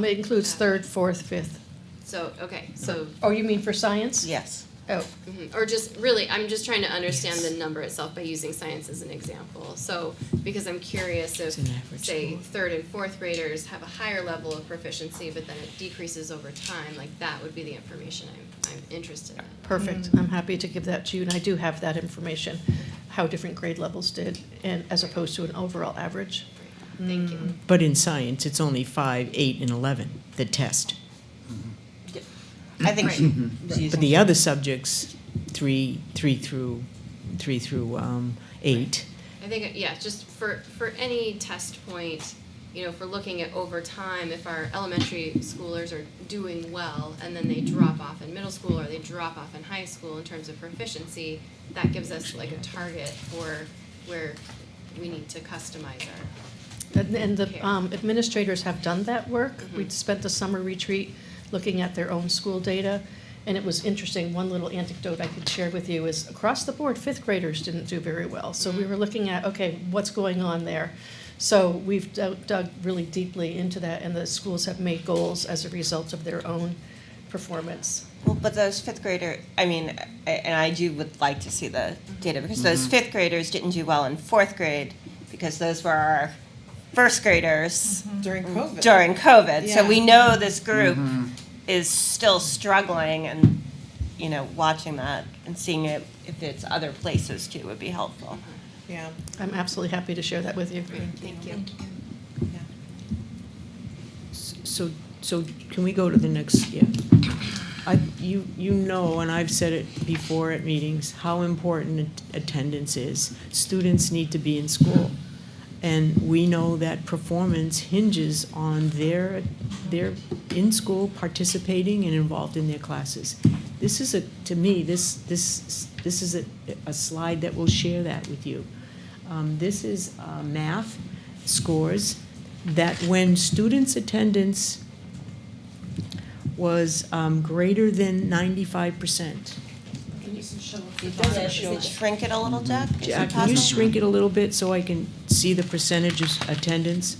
It includes 3rd, 4th, 5th. So, okay, so. Oh, you mean for science? Yes. Oh. Mm-hmm. Or just really, I'm just trying to understand the number itself by using science as an example. So, because I'm curious if, say, 3rd and 4th graders have a higher level of proficiency, but then it decreases over time, like that would be the information I'm interested in. Perfect. I'm happy to give that to you, and I do have that information, how different grade levels did, and as opposed to an overall average. Thank you. But in science, it's only 5, 8, and 11 that test. I think But the other subjects, 3 through 8. I think, yeah, just for any test point, you know, if we're looking at over time, if our elementary schoolers are doing well and then they drop off in middle school or they drop off in high school in terms of proficiency, that gives us like a target for where we need to customize our. And the administrators have done that work. Mm-hmm. We spent the summer retreat looking at their own school data, and it was interesting. One little anecdote I could share with you is across the board, 5th graders didn't do very well. So we were looking at, okay, what's going on there? So we've dug really deeply into that, and the schools have made goals as a result of their own performance. Well, but those fifth grader, I mean, and I would like to see the data, because those fifth graders didn't do well in fourth grade, because those were our first graders During COVID. during COVID. So Yeah. we know this group is still struggling, and, you know, watching that and seeing it, if it's other places too, would be helpful. Yeah. I'm absolutely happy to share that with you. Thank you. So can we go to the next, you know, and I've said it before at meetings, how important attendance is. Students need to be in school. And we know that performance hinges on their in school participating and involved in their classes. This is to me, this is a slide that will share that with you. This is math scores that when students' attendance was greater than 95%. It doesn't show. Does it shrink it a little, Jack? Is it Jack, can you possible? shrink it a little bit so I can see the percentage of attendance?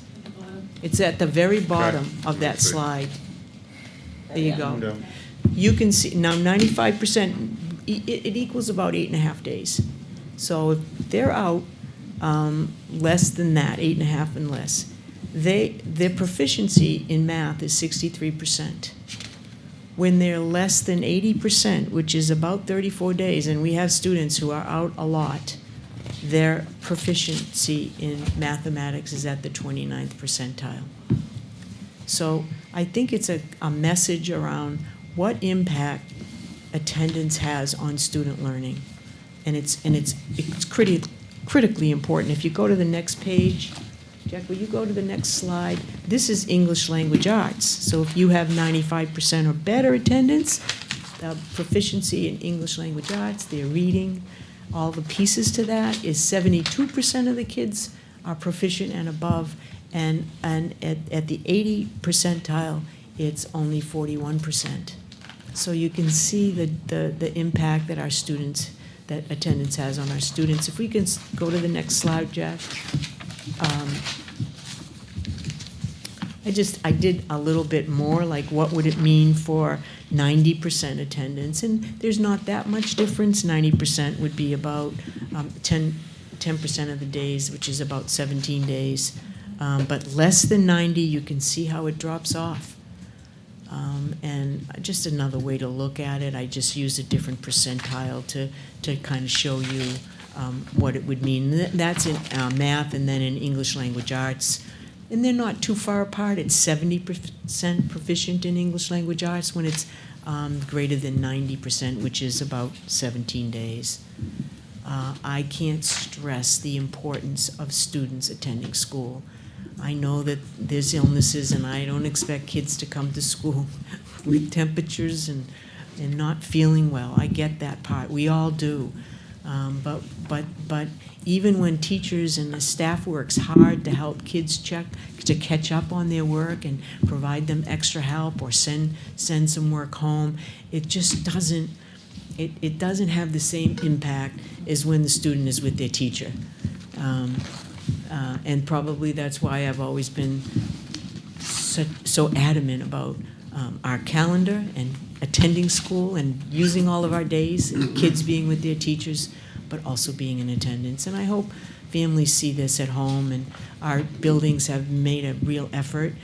It's at the very bottom of that slide. There you go. You can see, now 95%, it equals about 8.5 days. So if they're out less than that, 8.5 and less, their proficiency in math is 63%. When they're less than 80%, which is about 34 days, and we have students who are out a lot, their proficiency in mathematics is at the 29th percentile. So I think it's a message around what impact attendance has on student learning. And it's critically important. If you go to the next page, Jack, will you go to the next slide? This is English language arts. So if you have 95% or better attendance, the proficiency in English language arts, their reading, all the pieces to that is 72% of the kids are proficient and above, and at the 80 percentile, it's only 41%. So you can see the impact that our students, that attendance has on our students. If we can go to the next slide, Jack. I did a little bit more, like what would it mean for 90% attendance? And there's not that much difference. 90% would be about 10% of the days, which is about 17 days. But less than 90, you can see how it drops off. And just another way to look at it, I just used a different percentile to kind of show you what it would mean. That's in math and then in English language arts. And they're not too far apart. It's 70% proficient in English language arts when it's greater than 90%, which is about 17 days. I can't stress the importance of students attending school. I know that there's illnesses, and I don't expect kids to come to school with temperatures and not feeling well. I get that part. We all do. But even when teachers and the staff works hard to help kids to catch up on their work and provide them extra help or send some work home, it just doesn't have the same impact as when the student is with their teacher. And probably that's why I've always been so adamant about our calendar and attending school and using all of our days and kids being with their teachers, but also being in attendance. And I hope families see this at home, and our buildings have made a real effort.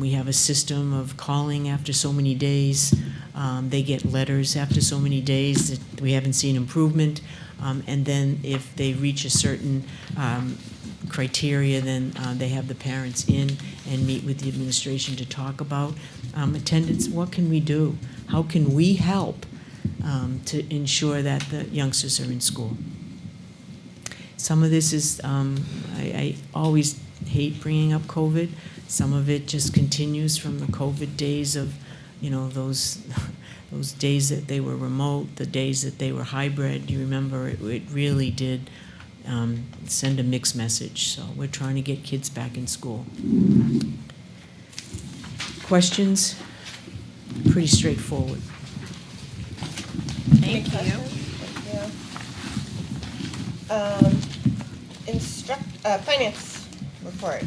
We have a system of calling after so many days. They get letters after so many days that we haven't seen improvement. And then if they reach a certain criteria, then they have the parents in and meet with the administration to talk about attendance. What can we do? How can we help to ensure that the youngsters are in school? Some of this is, I always hate bringing up COVID. Some of it just continues from the COVID days of, those days that they were remote, the days that they were hybrid. You remember it really did send a mixed message. So we're trying to get kids back in school. Questions? Pretty straightforward. Thank you. Finance report.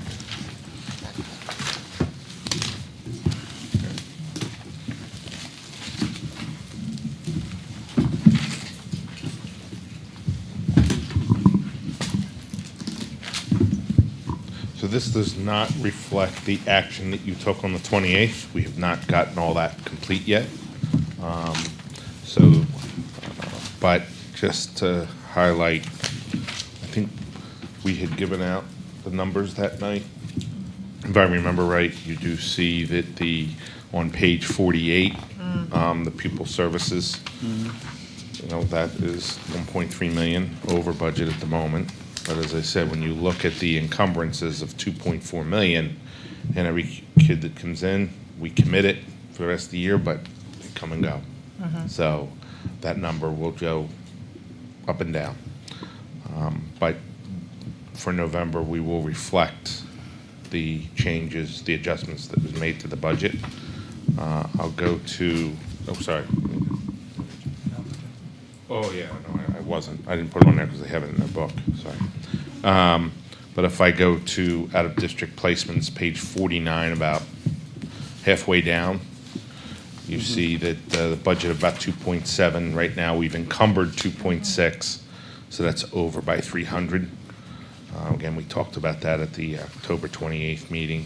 this does not reflect the action that you took on the 28th. We have not gotten all that complete yet. But just to highlight, I think we had given out the numbers that night. If I remember right, you do see that on page 48, the pupil services, you know, that is 1.3 million over budget at the moment. But as I said, when you look at the encumbrances of 2.4 million, and every kid that comes in, we commit it for the rest of the year, but they come and go. So that number will go up and down. But for November, we will reflect the changes, the adjustments that was made to the budget. I'll go to, oh, sorry. Oh, yeah, no, I wasn't. I didn't put it on there because they have it in their book, sorry. But if I go to out-of-district placements, page 49, about halfway down, you see that the budget of about 2.7. Right now, we've encumbered 2.6, so that's over by 300. Again, we talked about that at the October 28th meeting.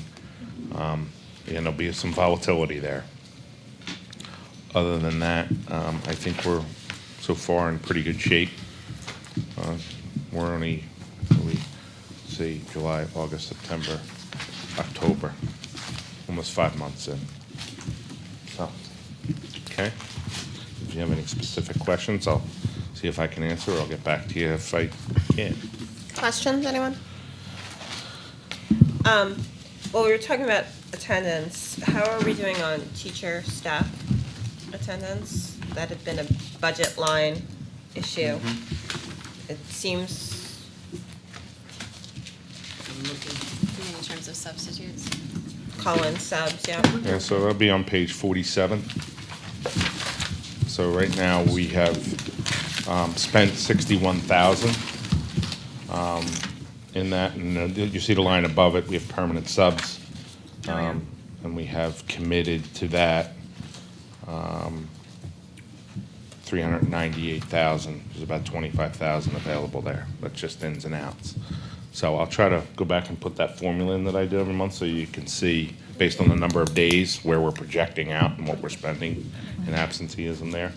And there'll be some volatility there. Other than that, I think we're so far in pretty good shape. We're only, see, July, August, September, October, almost 5 months in. So, okay. If you have any specific questions, I'll see if I can answer, or I'll get back to you if I can. Questions, anyone? Well, we were talking about attendance. How are we doing on teacher staff attendance? That had been a budget line issue. It seems. In terms of substitutes? Call-in subs, yeah. Yeah, so that'll be on page 47. So right now, we have spent 61,000 in that, and you see the line above it, we have permanent subs. And we have committed to that 398,000. There's about 25,000 available there. That's just ins and outs. So I'll try to go back and put that formula in that I do every month so you can see, based on the number of days, where we're projecting out and what we're spending in absenteeism there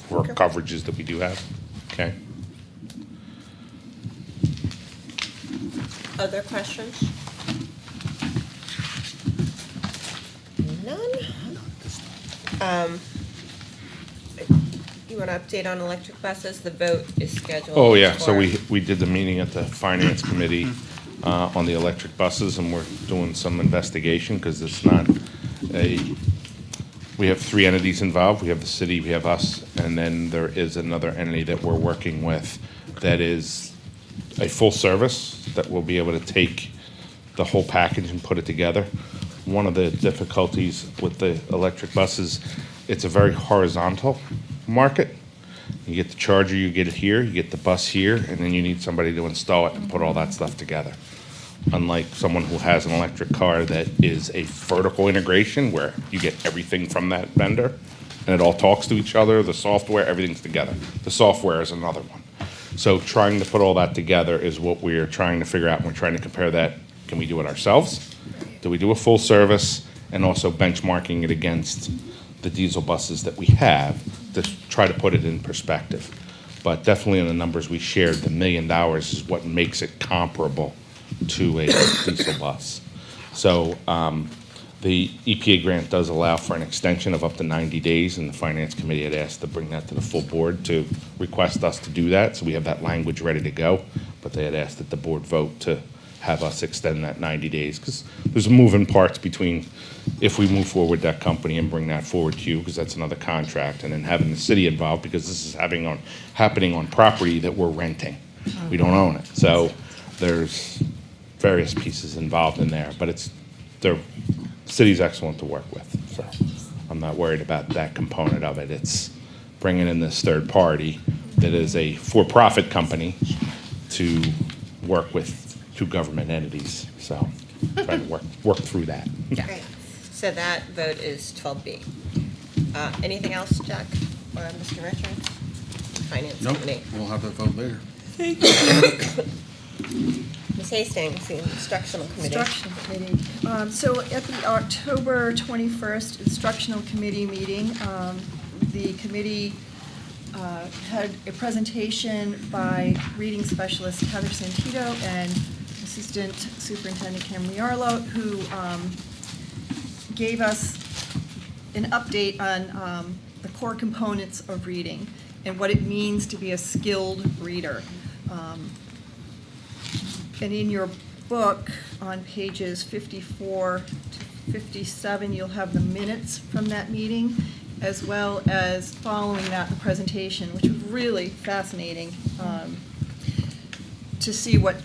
for coverages that we do have. Okay. Other questions? None? You want to update on electric buses? The vote is scheduled. Oh, yeah, so for- we did the meeting at the Finance Committee on the electric buses, and we're doing some investigation, because it's not we have 3 entities involved. We have the city, we have us, and then there is another entity that we're working with that is a full service that will be able to take the whole package and put it together. One of the difficulties with the electric buses, it's a very horizontal market. You get the charger, you get it here, you get the bus here, and then you need somebody to install it and put all that stuff together. Unlike someone who has an electric car that is a vertical integration where you get everything from that vendor and it all talks to each other, the software, everything's together. The software is another one. So trying to put all that together is what we're trying to figure out. We're trying to compare that. Can we do it ourselves? Do we do a full service? And also benchmarking it against the diesel buses that we have to try to put it in perspective. But definitely in the numbers we shared, the $1 million is what makes it comparable to a diesel bus. So the EPA grant does allow for an extension of up to 90 days, and the Finance Committee had asked to bring that to the full board to request us to do that. So we have that language ready to go, but they had asked that the board vote to have us extend that 90 days, because there's moving parts between if we move forward that company and bring that forward to you, because that's another contract, and then having the city involved, because this is happening on property that we're renting. We don't own it. So there's various pieces involved in there, but the city's excellent to work with. So I'm not worried about that component of it. It's bringing in this third party that is a for-profit company to work with 2 government entities. So trying to work through that. Great. So that vote is 12B. Anything else, Jack or Mr. Richards? Finance Nope, Committee. we'll have that vote later. Mr. Ms. Hastings, the instructional committee. Instructional committee. So at the October 21st instructional committee meeting, the committee had a presentation by reading specialist Heather Santito and Assistant Superintendent Kim Liarlo, who gave us an update on the core components of reading and what it means to be a skilled reader. And in your book, on pages 54 to 57, you'll have the minutes from that meeting, as well as following that, the presentation, which was really fascinating to see what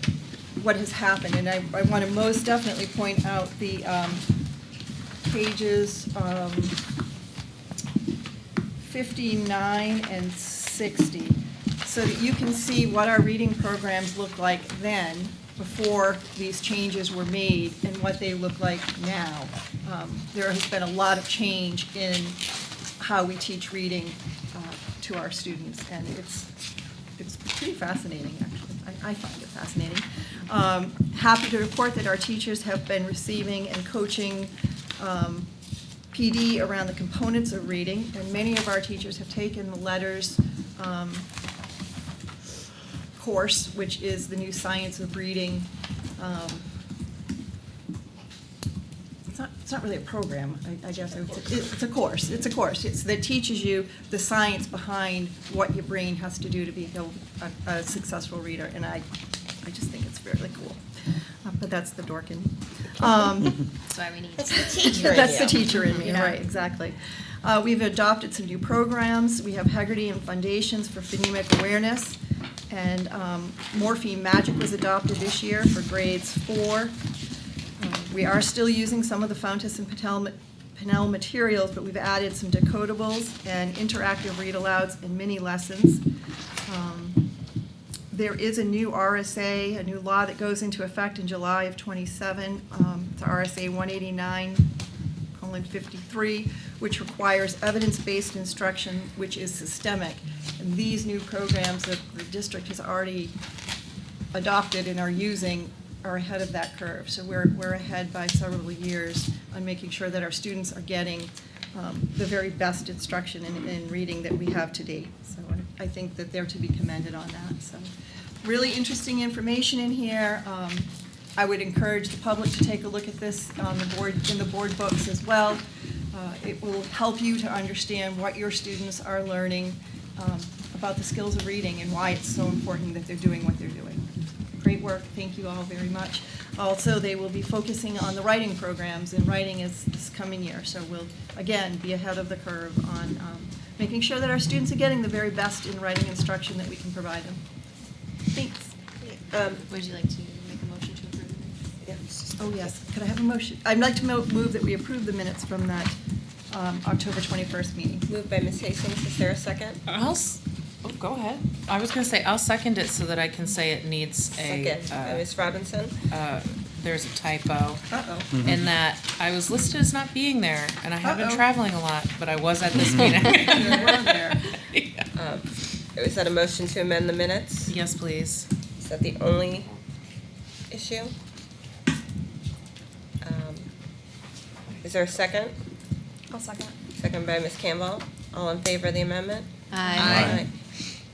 has happened. And I want to most definitely point out the pages 59 and 60, so that you can see what our reading programs looked like then, before these changes were made, and what they look like now. There has been a lot of change in how we teach reading to our students, and it's pretty fascinating, actually. I find it fascinating. Happy to report that our teachers have been receiving and coaching PD around the components of reading, and many of our teachers have taken the letters course, which is the new science of reading. It's not really a program, I guess. It's a course. It's a course. It's that teaches you the science behind what your brain has to do to be a successful reader, and I just think it's really cool. But that's the Dorkin. That's why we need. That's the teacher in That's you. the teacher in me, Yeah. right, exactly. We've adopted some new programs. We have Heggerty and Foundations for Phonemic Awareness, and Morpheme Magic was adopted this year for grades 4. We are still using some of the Fountas and Pinnell materials, but we've added some decodables and interactive read-alouds and mini lessons. There is a new RSA, a new law that goes into effect in July of '27. It's RSA 189:53, which requires evidence-based instruction, which is systemic. And these new programs that the district has already adopted and are using are ahead of that curve. So we're ahead by several years on making sure that our students are getting the very best instruction in reading that we have to date. So I think that they're to be commended on that. So really interesting information in here. I would encourage the public to take a look at this on the board, in the board books as well. It will help you to understand what your students are learning about the skills of reading and why it's so important that they're doing what they're doing. Great work. Thank you all very much. Also, they will be focusing on the writing programs, and writing is this coming year. So we'll, again, be ahead of the curve on making sure that our students are getting the very best in writing instruction that we can provide them. Thanks. Would you like to make a motion to approve the minutes? Oh, yes. Could I have a motion? I'd like to move that we approve the minutes from that October 21st meeting. Moved by Ms. Hastings. Is there a second? Go ahead. I was gonna say, I'll second it so that I can say it needs a. Second by Ms. Robinson. There's a typo. Uh-oh. In that I was listed as not being there, and I have been Uh-oh. traveling a lot, but I was at this meeting. You were there. Is that a motion to amend the minutes? Yes, please. Is that the only issue? Is there a second? I'll second. Second by Ms. Campbell. All in favor of the amendment? Aye.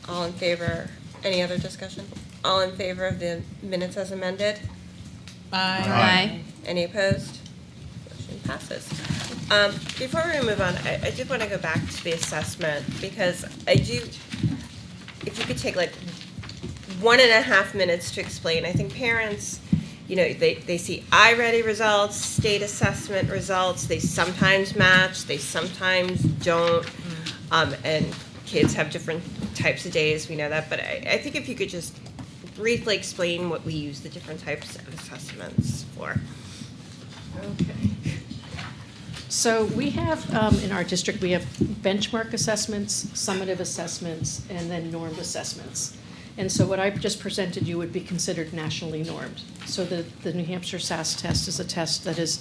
All in favor, any other discussion? All in favor of the minutes as amended? Aye. Any opposed? Motion passes. Before we move on, I did want to go back to the assessment, because if you could take like 1.5 minutes to explain. I think parents, they see iReady results, state assessment results, they sometimes match, they sometimes don't, and kids have different types of days, we know that, but I think if you could just briefly explain what we use the different types of assessments for. Okay. So we have, in our district, we have benchmark assessments, summative assessments, and then normed assessments. And so what I just presented you would be considered nationally normed. So the New Hampshire SAS test is a test that is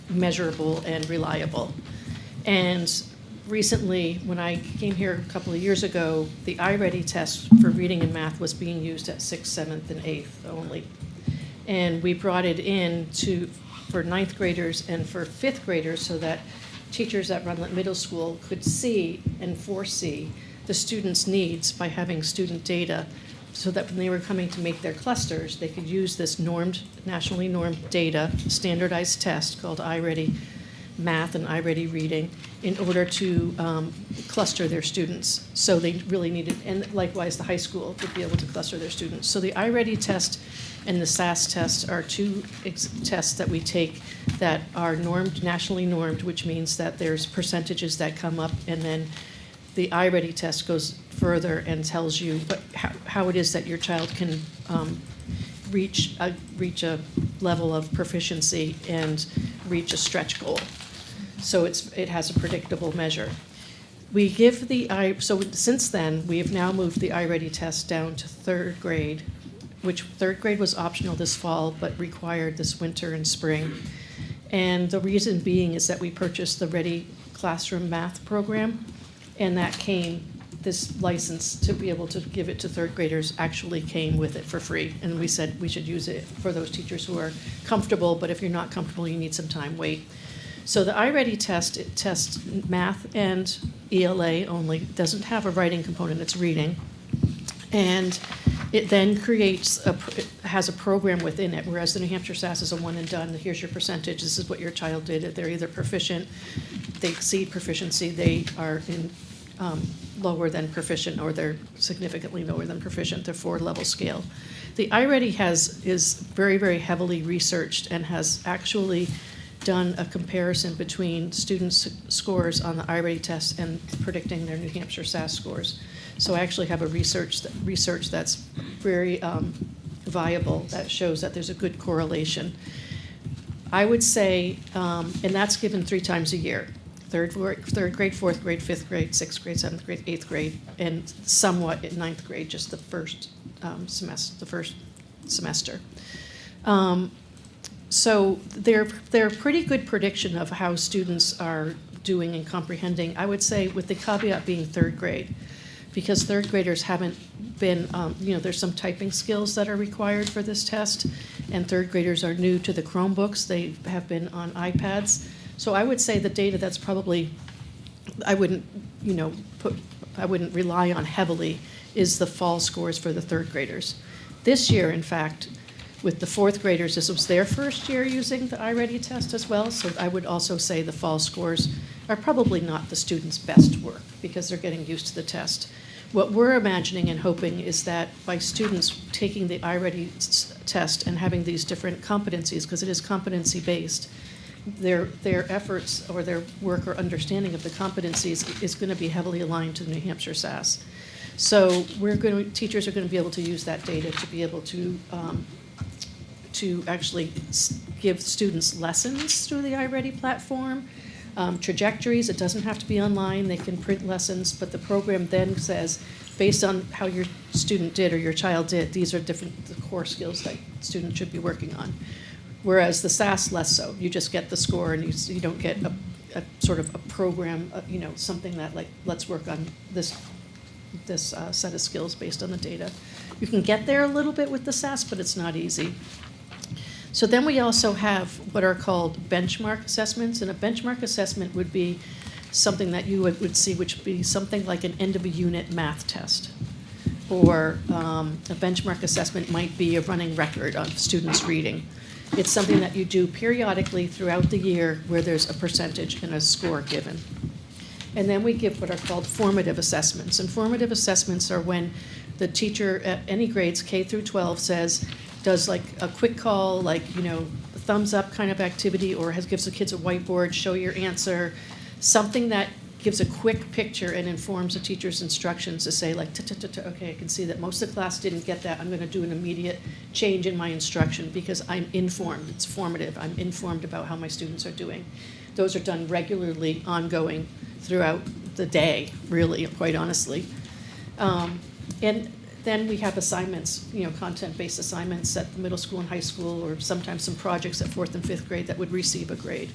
measurable and reliable. And recently, when I came here a couple of years ago, the iReady test for reading and math was being used at 6th, 7th, and 8th only. And we brought it in for 9th graders and for 5th graders so that teachers at Runlet Middle School could see and foresee the students' needs by having student data, so that when they were coming to make their clusters, they could use this nationally normed data, standardized test called iReady Math and iReady Reading, in order to cluster their students. So they really needed, and likewise the high school would be able to cluster their students. So the iReady test and the SAS test are two tests that we take that are normed, nationally normed, which means that there's percentages that come up, and then the iReady test goes further and tells you how it is that your child can reach a level of proficiency and reach a stretch goal. So it has a predictable measure. We give so since then, we have now moved the iReady test down to 3rd grade, which 3rd grade was optional this fall, but required this winter and spring. And the reason being is that we purchased the Ready Classroom Math program, and that came, this license to be able to give it to 3rd graders actually came with it for free. And we said we should use it for those teachers who are comfortable, but if you're not comfortable, you need some time, wait. So the iReady test, it tests math and ELA only, doesn't have a writing component, it's reading. And it then has a program within it, whereas the New Hampshire SAS is a one and done. Here's your percentage, this is what your child did. If they're either proficient, they exceed proficiency, they are in lower than proficient, or they're significantly lower than proficient, they're 4-level scale. The iReady is very, very heavily researched and has actually done a comparison between students' scores on the iReady test and predicting their New Hampshire SAS scores. So I actually have a research that's very viable that shows that there's a good correlation. I would say, and that's given 3 times a year. 3rd grade, 4th grade, 5th grade, 6th grade, 7th grade, 8th grade, and somewhat in 9th grade, just the first semester. So they're a pretty good prediction of how students are doing and comprehending, I would say, with the caveat being 3rd grade, because 3rd graders haven't been, there's some typing skills that are required for this test, and 3rd graders are new to the Chromebooks. They have been on iPads. So I would say the data that's probably, I wouldn't rely on heavily, is the fall scores for the 3rd graders. This year, in fact, with the 4th graders, this was their first year using the iReady test as well, so I would also say the fall scores are probably not the students' best work because they're getting used to the test. What we're imagining and hoping is that by students taking the iReady test and having these different competencies, because it is competency-based, their efforts or their work or understanding of the competencies is going to be heavily aligned to the New Hampshire SAS. So teachers are going to be able to use that data to be able to actually give students lessons through the iReady platform, trajectories. It doesn't have to be online. They can print lessons, but the program then says, based on how your student did or your child did, these are the core skills that students should be working on. Whereas the SAS, less so. You just get the score, and you don't get a sort of a program, something that, like, let's work on this set of skills based on the data. You can get there a little bit with the SAS, but it's not easy. So then we also have what are called benchmark assessments, and a benchmark assessment would be something that you would see, which would be something like an end of a unit math test. Or a benchmark assessment might be a running record of students reading. It's something that you do periodically throughout the year where there's a percentage and a score given. And then we give what are called formative assessments. And formative assessments are when the teacher at any grades, K through 12, does like a quick call, like, thumbs up kind of activity, or gives the kids a whiteboard, show your answer, something that gives a quick picture and informs the teacher's instructions to say, like, okay, I can see that most of the class didn't get that. I'm going to do an immediate change in my instruction because I'm informed. It's formative. I'm informed about how my students are doing. Those are done regularly, ongoing, throughout the day, really, quite honestly. And then we have assignments, content-based assignments at the middle school and high school, or sometimes some projects at 4th and 5th grade that would receive a grade.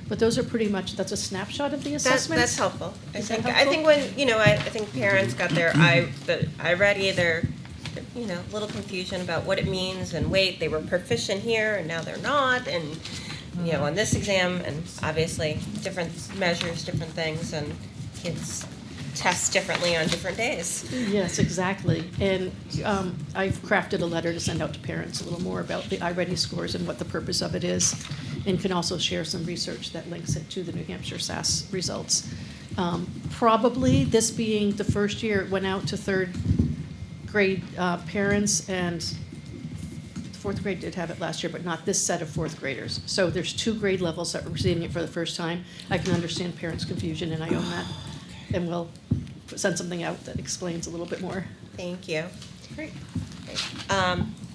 But those are pretty much, that's a snapshot of the assessments? That's helpful. Is that I think when, I think parents got their I ready, they're, a little confusion about what it means, and wait, they were proficient here, and now they're not, and, on this exam, and obviously, different measures, different things, and kids test differently on different days. Yes, exactly. And I've crafted a letter to send out to parents a little more about the iReady scores and what the purpose of it is, and can also share some research that links it to the New Hampshire SAS results. Probably, this being the first year, it went out to third grade parents, and fourth grade did have it last year, but not this set of fourth graders. So there's 2 grade levels that were receiving it for the first time. I can understand parents' confusion, and I own that. And we'll send something out that explains a little bit more. Thank you. Great.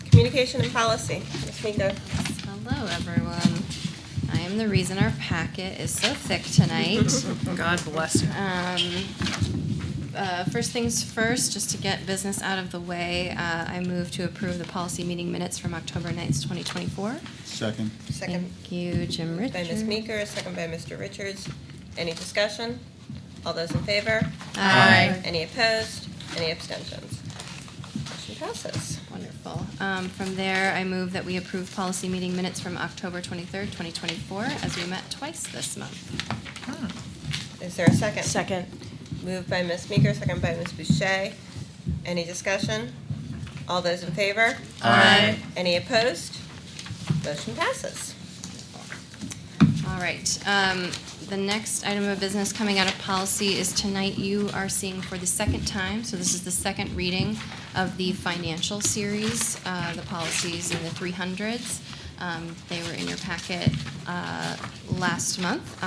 Communication and policy. Ms. Miko. Hello, everyone. I am the reason our packet is so thick tonight. God bless her. First things first, just to get business out of the way, I move to approve the policy meeting minutes from October 9th, 2024. Second. Second. Thank you, Jim Richards. By Ms. Meeker, second by Mr. Richards. Any discussion? All those in favor? Aye. Any opposed? Any abstentions? Motion passes. Wonderful. From there, I move that we approve policy meeting minutes from October 23rd, 2024, as we met twice this month. Is there a second? Second. Moved by Ms. Meeker, second by Ms. Boucher. Any discussion? All those in favor? Aye. Any opposed? Motion passes. All right. The next item of business coming out of policy is tonight you are seeing for the second time, so this is the second reading of the financial series, the policies in the 300s. They were in your packet last month.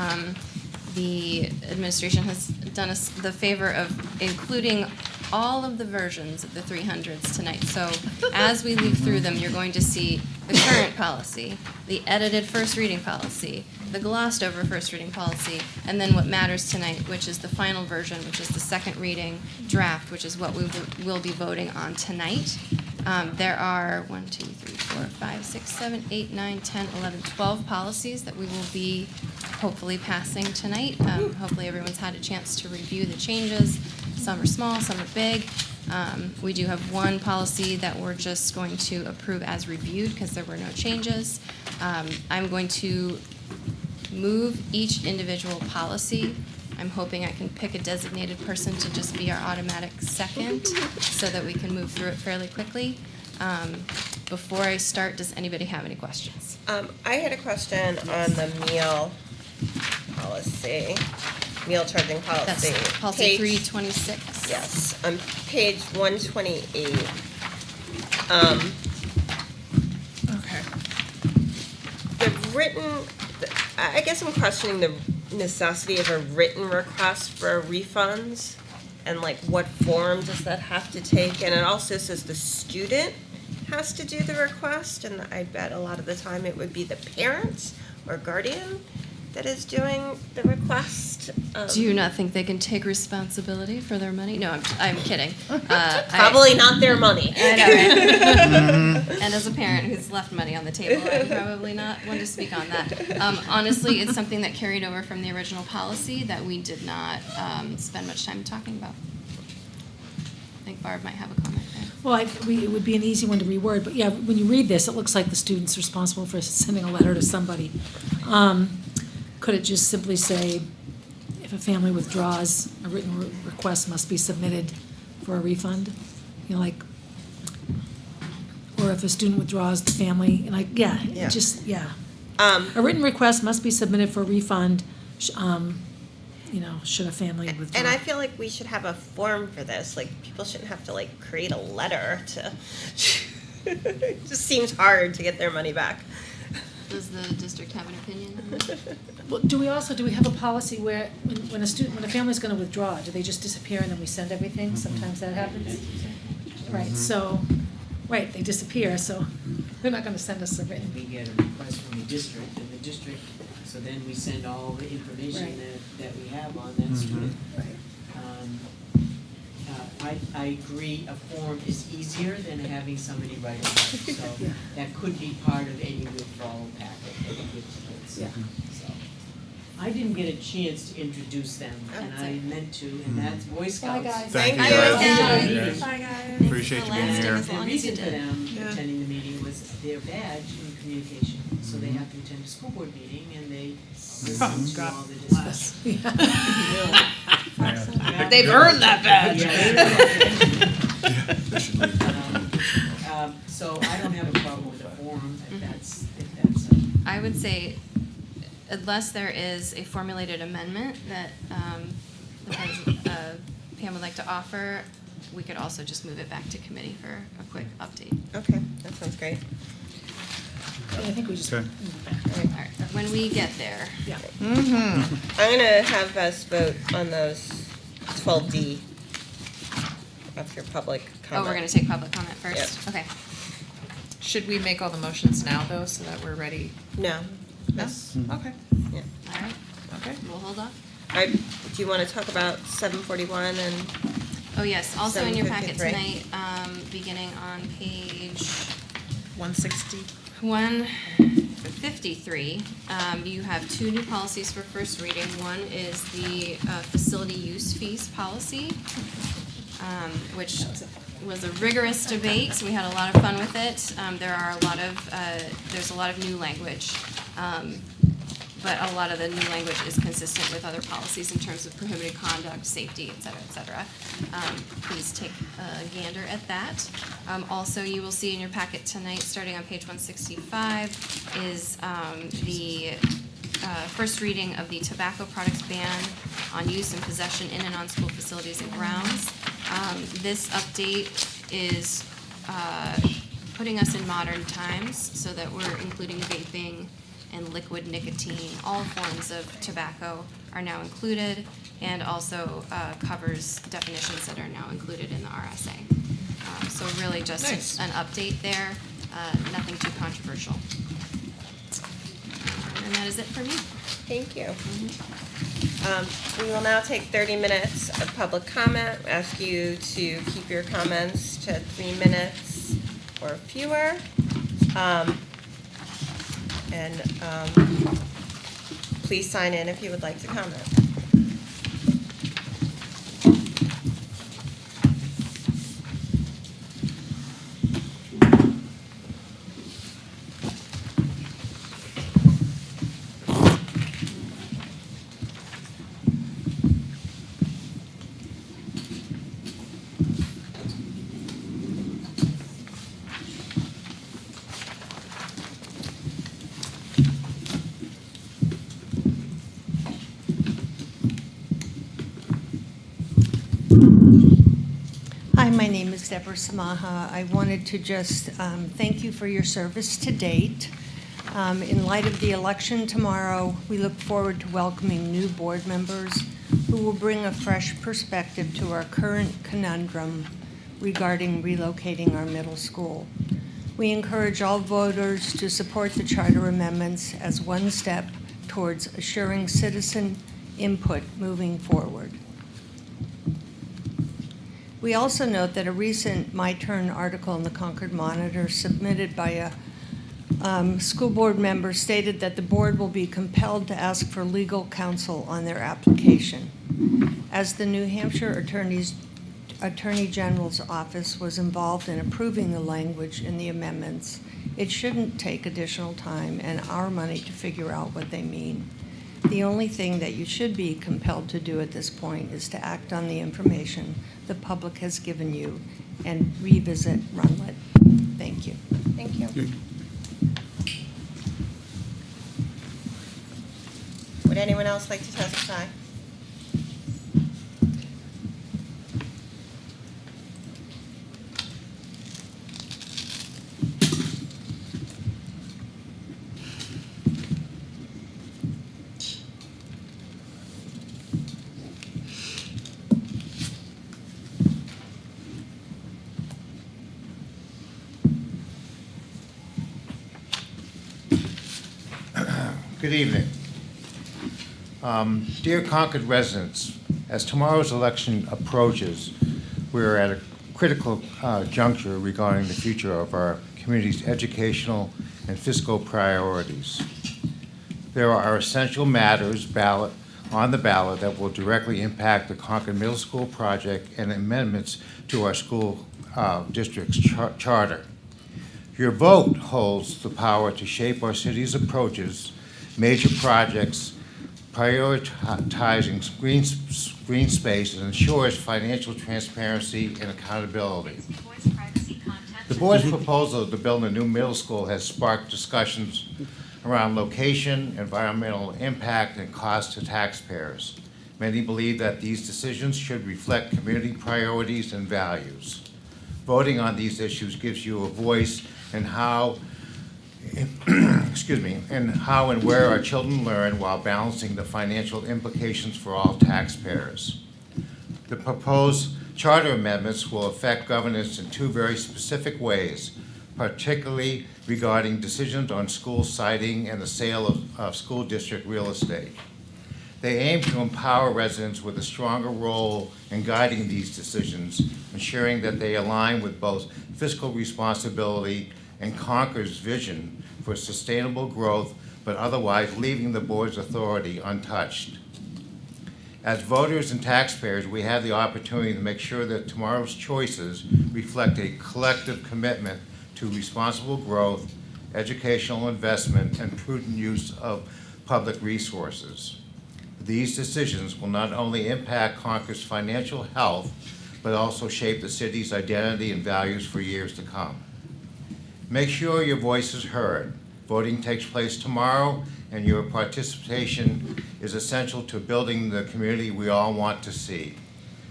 The administration has done us the favor of including all of the versions of the 300s tonight. So as we leaf through them, you're going to see the current policy, the edited first reading policy, the glossed over first reading policy, and then what matters tonight, which is the final version, which is the second reading draft, which is what we will be voting on tonight. There are 1, 2, 3, 4, 5, 6, 7, 8, 9, 10, 11, 12 policies that we will be hopefully passing tonight. Hopefully everyone's had a chance to review the changes. Some are small, some are big. We do have one policy that we're just going to approve as reviewed because there were no changes. I'm going to move each individual policy. I'm hoping I can pick a designated person to just be our automatic second so that we can move through it fairly quickly. Before I start, does anybody have any questions? I had a question on the meal policy, meal charging policy. That's policy Page- 326. Yes, on page 128. Okay. The written, I guess I'm questioning the necessity of a written request for refunds, and like what form does that have to take? And it also says the student has to do the request, and I bet a lot of the time it would be the parents or guardian that is doing the request. Do you not think they can take responsibility for their money? No, I'm kidding. Probably not their money. I know, right? And as a parent who's left money on the table, I'm probably not one to speak on that. Honestly, it's something that carried over from the original policy that we did not spend much time talking about. I think Barb might have a comment there. Well, it would be an easy one to reword, but yeah, when you read this, it looks like the student's responsible for sending a letter to somebody. Could it just simply say, if a family withdraws, a written request must be submitted for a refund? You know, like, or if a student withdraws, the family, like, yeah. A written request must be submitted for a refund, you know, should a family withdraw. And I feel like we should have a form for this. Like, people shouldn't have to like create a letter to. It just seems hard to get their money back. Does the district have an opinion on that? Well, do we have a policy where when a family's going to withdraw, do they just disappear and then we send everything? Sometimes that happens. Right. So, right, they disappear. So they're not going to send us a written. We get a request from the district, and the district, so then we send all the information that we have on that student. Right. I agree, a form is easier than having somebody write a letter, so Yeah. that could be part of any withdrawal packet that we give to kids. Yeah. So, I didn't get a chance to introduce them, and I meant to, and that's Boy Scouts. guys. Thank you, Bye, guys. Bye, guys. Appreciate you being here. The reason for them attending the meeting was their badge in communication, so they have to attend a school board meeting, and they listen to all the discussion. They've earned that badge. So I don't have a problem with the forum, if that's I would say, unless there is a formulated amendment that Pam would like to offer, we could also just move it back to committee for a quick update. Okay, that sounds great. I think we just. Okay. All right, when we get there. Yeah. I'm gonna have us vote on those 12D of your public comment. Oh, we're gonna take public comment first? Yep. Okay. Should we make all the motions now, though, so that we're ready? No. Yes. Okay. Yeah. All right, Okay. we'll hold off. Do you want to talk about 741 and? Oh, yes, also in your packet 753. tonight, beginning on page 160. 153, you have two new policies for first reading. One is the facility use fees policy, which was a rigorous debate, so we had a lot of fun with it. There's a lot of new language, but a lot of the new language is consistent with other policies in terms of prohibited conduct, safety, et cetera, et cetera. Please take a gander at that. Also, you will see in your packet tonight, starting on page 165, is the first reading of the tobacco products ban on use and possession in and on school facilities and grounds. This update is putting us in modern times so that we're including vaping and liquid nicotine. All forms of tobacco are now included, and also covers definitions that are now included in the RSA. So really just Nice. an update there, nothing too controversial. And that is it for me. Thank you. We will now take 30 minutes of public comment. Ask you to keep your comments to 3 minutes or fewer. Please sign in if you would like to comment. Hi, my name is Deborah Samaha. I wanted to just thank you for your service to date. In light of the election tomorrow, we look forward to welcoming new board members who will bring a fresh perspective to our current conundrum regarding relocating our middle school. We encourage all voters to support the charter amendments as one step towards assuring citizen input moving forward. We also note that a recent My Turn article in the Concord Monitor submitted by a school board member stated that the board will be compelled to ask for legal counsel on their application. As the New Hampshire Attorney General's office was involved in approving the language in the amendments, it shouldn't take additional time and our money to figure out what they mean. The only thing that you should be compelled to do at this point is to act on the information the public has given you and revisit Runlet. Thank you. Thank you. Would anyone else like to testify? Good evening. Dear Concord residents, as tomorrow's election approaches, we are at a critical juncture regarding the future of our community's educational and fiscal priorities. There are essential matters on the ballot that will directly impact the Concord Middle School project and amendments to our school district's charter. Your vote holds the power to shape our city's approaches, major projects, prioritizing green space, and ensures financial transparency and accountability. The board's proposal to build a new middle school has sparked discussions around location, environmental impact, and cost to taxpayers. Many believe that these decisions should reflect community priorities and values. Voting on these issues gives you a voice in how, in how and where our children learn while balancing the financial implications for all taxpayers. The proposed charter amendments will affect governance in two very specific ways, particularly regarding decisions on school siting and the sale of school district real estate. They aim to empower residents with a stronger role in guiding these decisions, ensuring that they align with both fiscal responsibility and Concord's vision for sustainable growth, but otherwise leaving the board's authority untouched. As voters and taxpayers, we have the opportunity to make sure that tomorrow's choices reflect a collective commitment to responsible growth, educational investment, and prudent use of public resources. These decisions will not only impact Concord's financial health, but also shape the city's identity and values for years to come. Make sure your voice is heard. Voting takes place tomorrow, and your participation is essential to building the community we all want to see.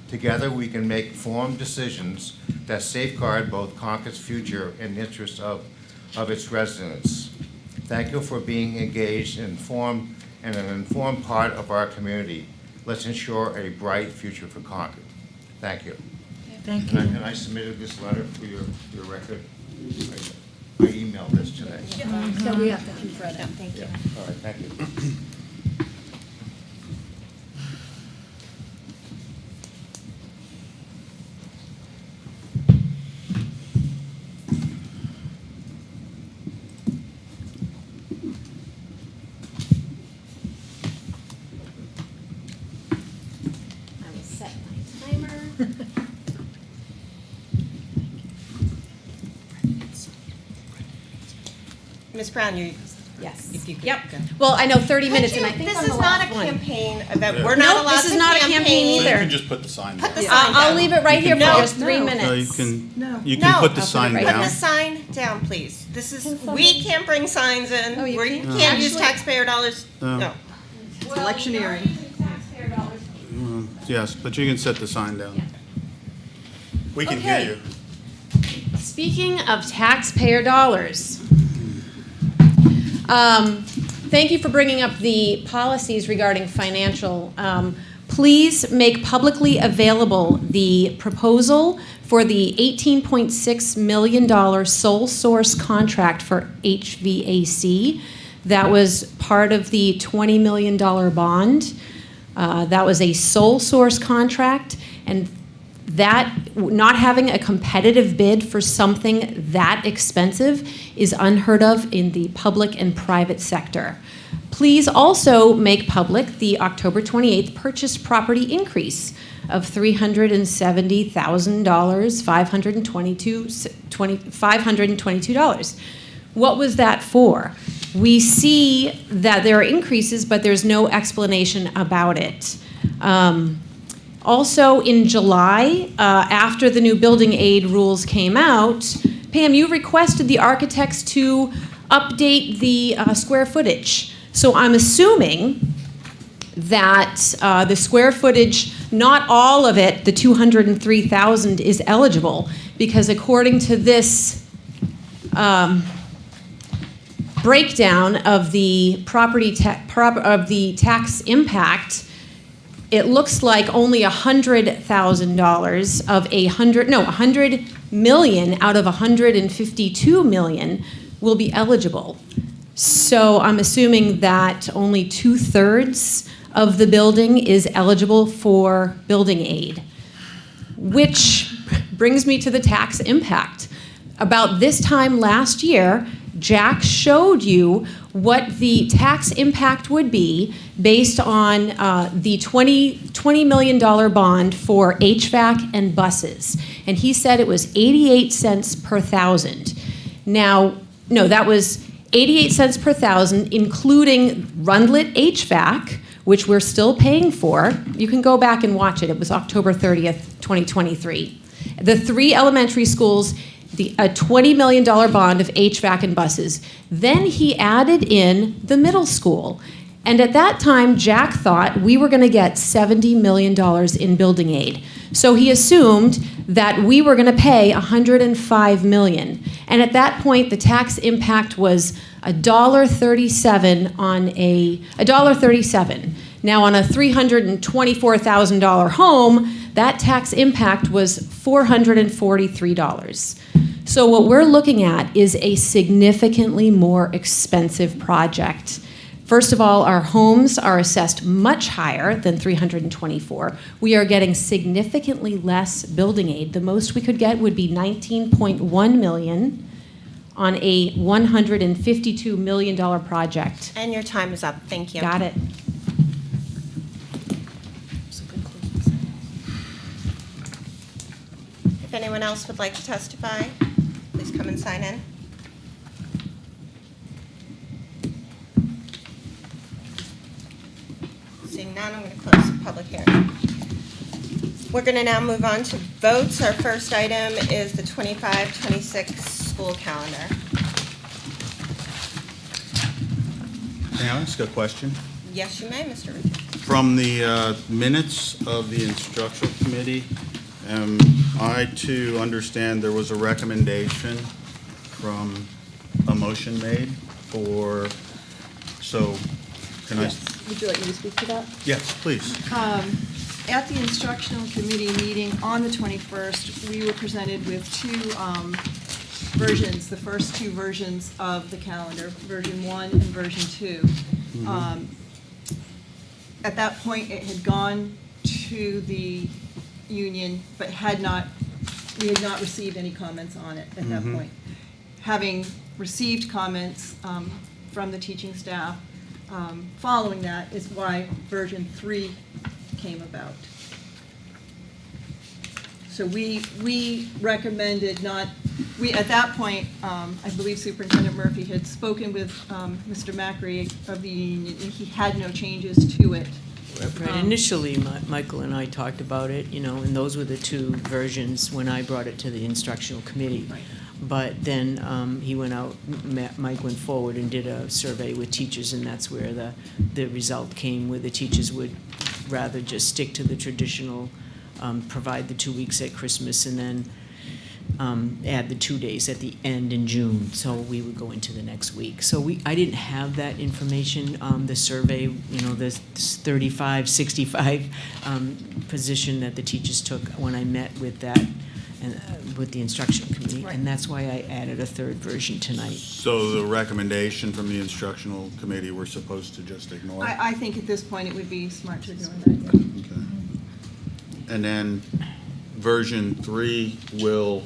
Together, we can make informed decisions that safeguard both Concord's future and interests of its residents. Thank you for being engaged and an informed part of our community. Let's ensure a bright future for Concord. Thank you. Thank you. And I submitted this letter for your record. I emailed this today. So we have to read it. Thank you. All right, thank you. I will set my timer. Ms. Brown, Yes. if you could. Yep. Well, I know 30 minutes, and I Could you- think this I'm is the not last a one. campaign event. Yeah. We're not Nope, allowed this to is not a campaign So you either. can just put the sign down. Put the sign I'll down. leave it right here for No. just 3 No. minutes. No, you can No. put the I'll put it sign right down. Put the sign down, please. This is, Can we can't bring signs in. Oh, you We can't? can't use Actually- taxpayer dollars. No. No. It's electioneering. Yes, but you can set the sign down. We can hear Okay. you. Speaking of taxpayer dollars, thank you for bringing up the policies regarding financial. Please make publicly available the proposal for the $18.6 million sole source contract for HVAC. That was part of the $20 million bond. That was a sole source contract, and that not having a competitive bid for something that expensive is unheard of in the public and private sector. Please also make public the October 28th purchase property increase of $370,000, $522. What was that for? We see that there are increases, but there's no explanation about it. Also, in July, after the new building aid rules came out, Pam, you requested the architects to update the square footage. So I'm assuming that the square footage, not all of it, the 203,000, is eligible, because according to this breakdown of the of the tax impact, it looks like only $100,000 of $100 million out of $152 million will be eligible. So I'm assuming that only 2/3 of the building is eligible for building aid, which brings me to the tax impact. About this time last year, Jack showed you what the tax impact would be based on the $20 million bond for HVAC and buses. And he said it was 88 cents per thousand. Now, no, that was 88 cents per thousand, including Rundlet HVAC, which we're still paying for. You can go back and watch it. It was October 30th, 2023. The 3 elementary schools, a $20 million bond of HVAC and buses. Then he added in the middle school. And at that time, Jack thought we were going to get $70 million in building aid. So he assumed that we were going to pay $105 million. And at that point, the tax impact was $1.37 on $1.37. Now, on a $324,000 home, that tax impact was $443. So what we're looking at is a significantly more expensive project. First of all, our homes are assessed much higher than $324. We are getting significantly less building aid. The most we could get would be $19.1 million on a $152 million project. And your time is up. Thank you. Got it. If anyone else would like to testify, please come and sign in. Seeing none, I'm going to close the public hearing. We're going to now move on to votes. Our first item is the 25-26 school calendar. May I ask a question? Yes, you may, Mr. Richards. From the minutes of the instructional committee, am I to understand there was a recommendation from a motion made for, so can I? Would you like me to speak to that? Yes, please. At the instructional committee meeting on the 21st, we were presented with 2 versions, the first 2 versions of the calendar, version 1 and version 2. Mm-hmm. At that point, it had gone to the union, but we had not received any comments on it at that point. Having received comments from the teaching staff, following that is why version 3 came about. So we recommended not, at that point, I believe Superintendent Murphy had spoken with Mr. Macri of the union, and he had no changes to it. Right, initially, Michael and I talked about it, and those were the 2 versions when I brought it to the instructional committee. Right. But then he went out, Mike went forward and did a survey with teachers, and that's where the result came, where the teachers would rather just stick to the traditional, provide the 2 weeks at Christmas, and then add the 2 days at the end in June, so we would go into the next week. So I didn't have that information, the survey, the 35, 65 position that the teachers took when I met with that, with the instructional committee, and that's why I added a 3rd version tonight. So the recommendation from the instructional committee we're supposed to just ignore? I think at this point it would be smart to ignore that. Okay. And then version 3 will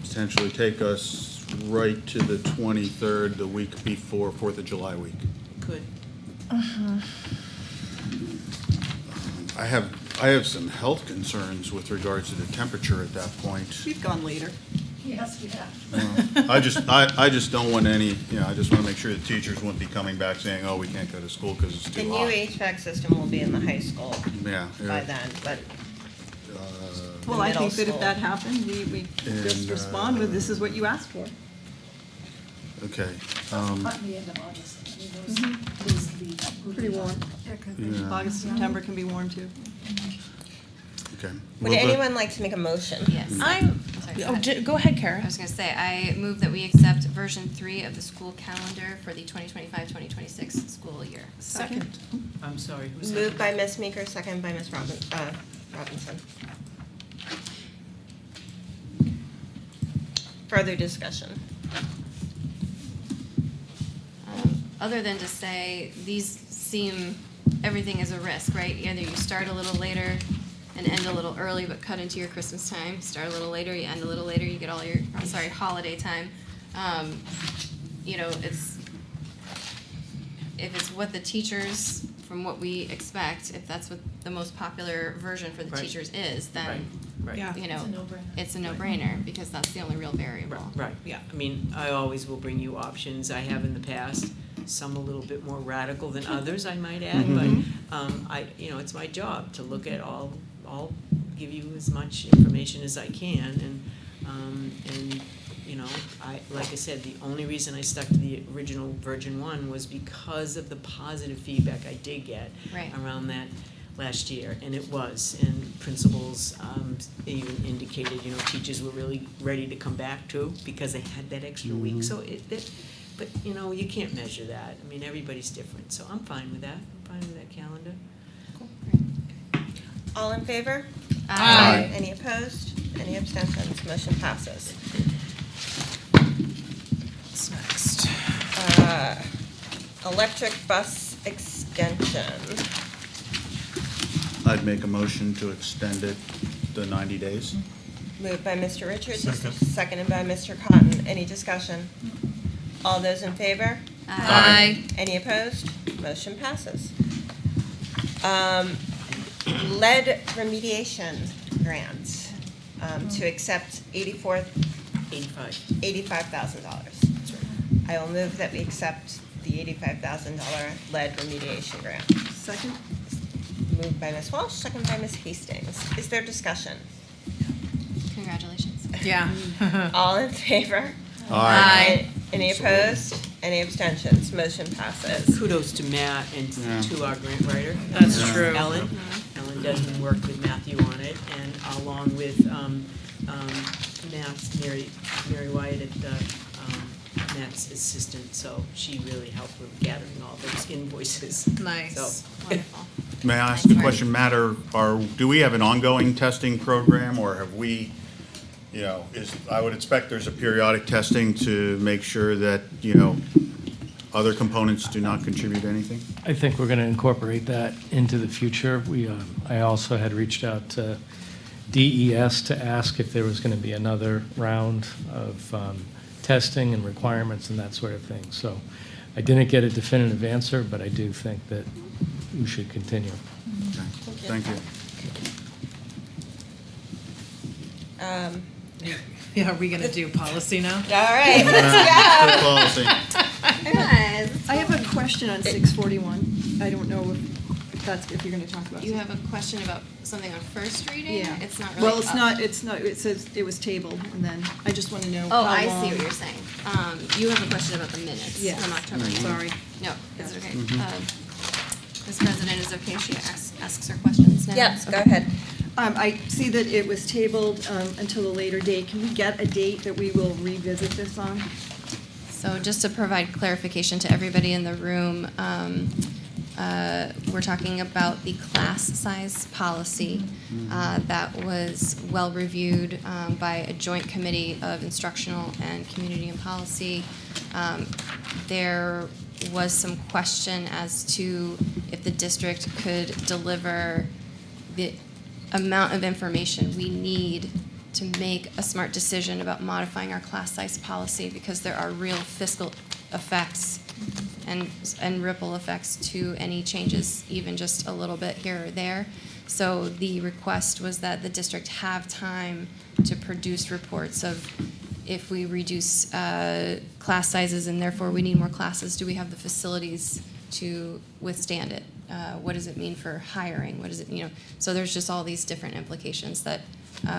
potentially take us right to the 23rd, the week before 4th of July week. Good. I have some health concerns with regards to the temperature at that point. We've gone later. Yes, we have. I just don't want any, I just want to make sure the teachers won't be coming back saying, oh, we can't go to school because it's The too new hot. HVAC system will be in the high school Yeah. by then, but Well, I think that middle if that school. happened, we just And, respond with, this is what you asked for. Okay. At the end of August. I mean, those can be Pretty warm. Yeah. August, September can be warm too. Okay. Would anyone like to make a motion? Yes. Go ahead, Kara. I was going to say, I move that we accept version 3 of the school calendar for the 2025-2026 school year. Second. I'm sorry. who's Moved by Ms. Meeker, second by Ms. Robinson. Further discussion? Other than to say, these seem, everything is a risk, right? Either you start a little later and end a little early, but cut into your Christmas time. Start a little later, you end a little later, you get all your, holiday time. You know, if it's what the teachers, from what we expect, if that's what the most popular version for the Right. teachers is, then, Right. Yeah. you know, It's a no-brainer. it's a no-brainer, because that's the only real variable. Right, yeah, I mean, I always will bring you options, I have in the past, some a little bit more radical than others, I might add, but, you know, it's my job to look at all, give you as much information as I can, and, you know, like I said, the only reason I stuck to the original version 1 was because of the positive feedback I did get Right. around that last year, and it was, and principals even indicated, you know, teachers were really ready to come back too, because they had that extra week, so but, you know, you can't measure that, I mean, everybody's different, so I'm fine with that, I'm fine with that calendar. All in favor? Aye. Any opposed? Any abstentions? Motion passes. What's next? Electric bus extension. I'd make a motion to extend it the 90 days. Moved by Mr. Richards, seconded by Mr. Cotton. Any discussion? All those in favor? Aye. Any opposed? Motion passes. Lead remediation grant to accept $85,000. I will move that we accept the $85,000 lead remediation grant. Second? Moved by Ms. Walsh, seconded by Ms. Hastings. Is there discussion? Congratulations. Yeah. All in favor? Aye. Any opposed? Any abstentions? Motion passes. Kudos to Matt and to our grant writer. That's true. Ellen Desmond worked with Matthew on it, and along with Matt's, Mary Wyatt at Matt's assistant, so she really helped with gathering all those invoices. Nice. So, Wonderful. May I ask a question, Matt, do we have an ongoing testing program, or have we, you know, I would expect there's a periodic testing to make sure that, you know, other components do not contribute anything? I think we're going to incorporate that into the future. I also had reached out to DES to ask if there was going to be another round of testing and requirements and that sort of thing. So I didn't get a definitive answer, but I do think that we should continue. Okay. Thank you. Yeah, are we gonna do policy now? All right, let's Good go. policy. Guys. I have a question on 641. I don't know if you're gonna talk about. You have a question about something on first reading? Yeah. It's not really. Well, it's not, it says it was tabled, and then I just wanna know Oh, how I long. see what you're saying. You have a question about the minutes Yes. from October. Sorry. No, it's okay. Ms. President, is it okay if she asks her questions now? Yes, So- go ahead. I see that it was tabled until a later date. Can we get a date that we will revisit this on? So just to provide clarification to everybody in the room, we're talking about the class size policy that was well-reviewed by a joint committee of instructional and community and policy. There was some question as to if the district could deliver the amount of information we need to make a smart decision about modifying our class size policy, because there are real fiscal effects and ripple effects to any changes, even just a little bit here or there. So the request was that the district have time to produce reports of if we reduce class sizes and therefore we need more classes, do we have the facilities to withstand it? What does it mean for hiring? What does it, you know? So there's just all these different implications that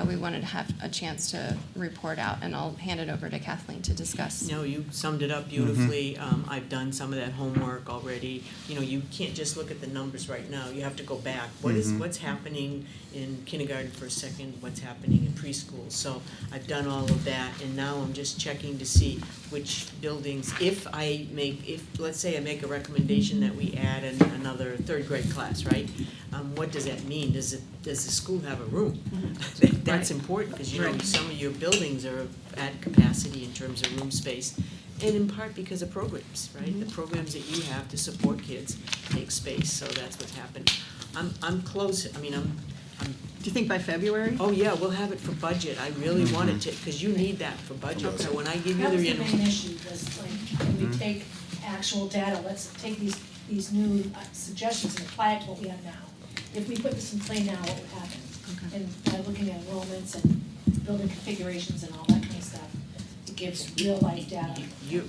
we wanted to have a chance to report out, and I'll hand it over to Kathleen to discuss. No, you summed it up beautifully. I've done some of that homework already. You know, you can't just look at the numbers right now. You have to go back. What's happening in kindergarten for a second? What's happening in preschool? So I've done all of that, and now I'm just checking to see which buildings. If let's say I make a recommendation that we add another third grade class, right? What does that mean? Does the school have a room? That's important, because you know some of your buildings are at capacity in terms of room space, and in part because of programs, right? The programs that you have to support kids take space, so that's what's happened. I'm close. I mean, Do you think by February? Oh, yeah, we'll have it for budget. I really want it to, because you need that for budget. So when I give you That was the, the main issue, was like, when we take actual data, let's take these new suggestions and apply it to what we have now. If we put this in play now, what would happen? And by looking at enrollments and building configurations and all that kind of stuff, it gives real life data.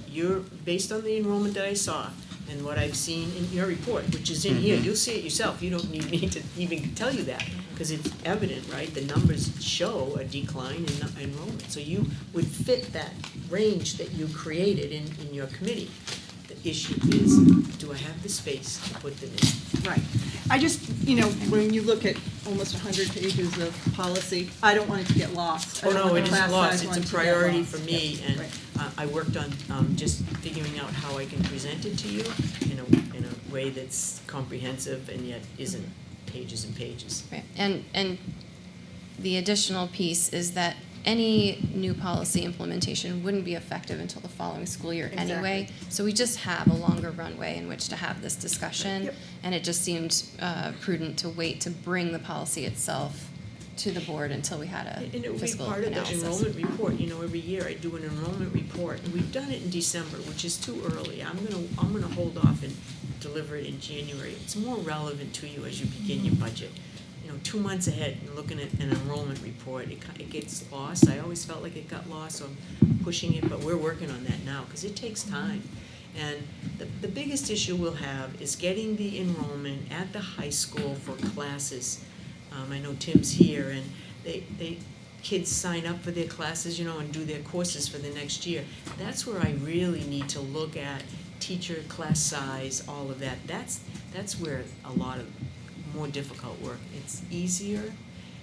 you're, based on the enrollment that I saw and what I've seen in your report, which is in here, you'll see it yourself. You don't need me to even tell you that, because it's evident, right? The numbers show a decline in enrollment. So you would fit that range that you created in your committee. The issue is, do I have the space to put them in? Right. I just, you know, when you look at almost 100 pages of policy, I don't want it to get lost. I Oh, don't no, want it the is class lost. size It's one a to get priority lost. for me, Yep, and right. I worked on just figuring out how I can present it to you in a way that's comprehensive and yet isn't pages and pages. Right, and the additional piece is that any new policy implementation wouldn't be effective until the following school year anyway. So we just have a longer runway in which to have this discussion. Yep. And it just seemed prudent to wait to bring the policy itself to the board until we had a And it would be fiscal part of the analysis. enrollment report, you know, every year I do an enrollment report, and we've done it in December, which is too early. I'm gonna hold off and deliver it in January. It's more relevant to you as you begin your budget. You know, 2 months ahead and looking at an enrollment report, it gets lost. I always felt like it got lost, so I'm pushing it, but we're working on that now, because it takes time. And the biggest issue we'll have is getting the enrollment at the high school for classes. I know Tim's here, and kids sign up for their classes, you know, and do their courses for the next year. That's where I really need to look at teacher, class size, all of that. That's where a lot of more difficult work. It's easier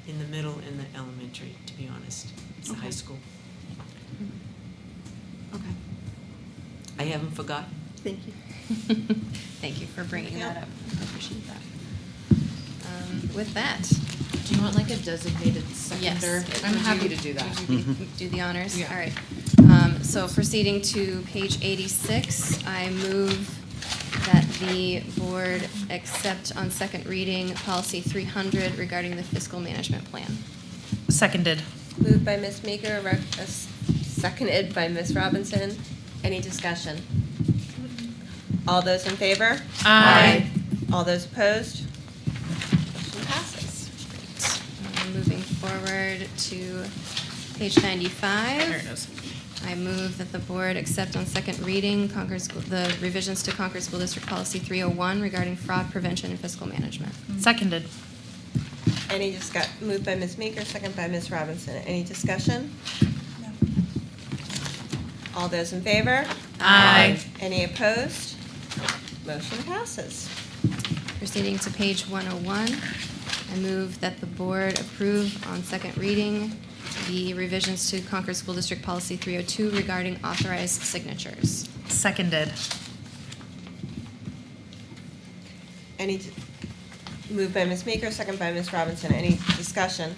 in the middle and the elementary, to be honest. It's the high school. Okay. I haven't forgotten. Thank you. Thank you for bringing that up. I appreciate that. With that, Do you want like a designated yes. seconder? I'm would happy you- to do that. would you do the honors? Yeah. All right. So proceeding to page 86, I move that the board accept on second reading policy 300 regarding the fiscal management plan. Seconded. Moved by Ms. Meeker, seconded by Ms. Robinson. Any discussion? All those in favor? Aye. All those opposed? Motion passes. Moving forward to page 95. There it is. I move that the board accept on second reading the revisions to Concord School District Policy 301 regarding fraud prevention and fiscal management. Seconded. Any moved by Ms. Meeker, second by Ms. Robinson. Any discussion? No. All those in favor? Aye. Any opposed? Motion passes. Proceeding to page 101, I move that the board approve on second reading the revisions to Concord School District Policy 302 regarding authorized signatures. Seconded. Moved by Ms. Meeker, second by Ms. Robinson. Any discussion?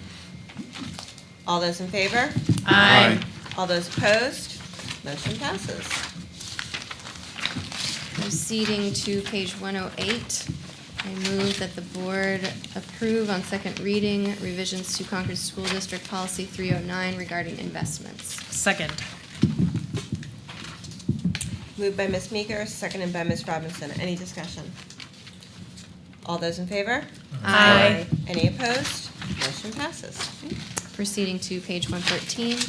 All those in favor? Aye. All those opposed? Motion passes. Proceeding to page 108, I move that the board approve on second reading revisions to Concord School District Policy 309 regarding investments. Second. Moved by Ms. Meeker, seconded by Ms. Robinson. Any discussion? All those in favor? Aye. Any opposed? Motion passes. Proceeding to page 113,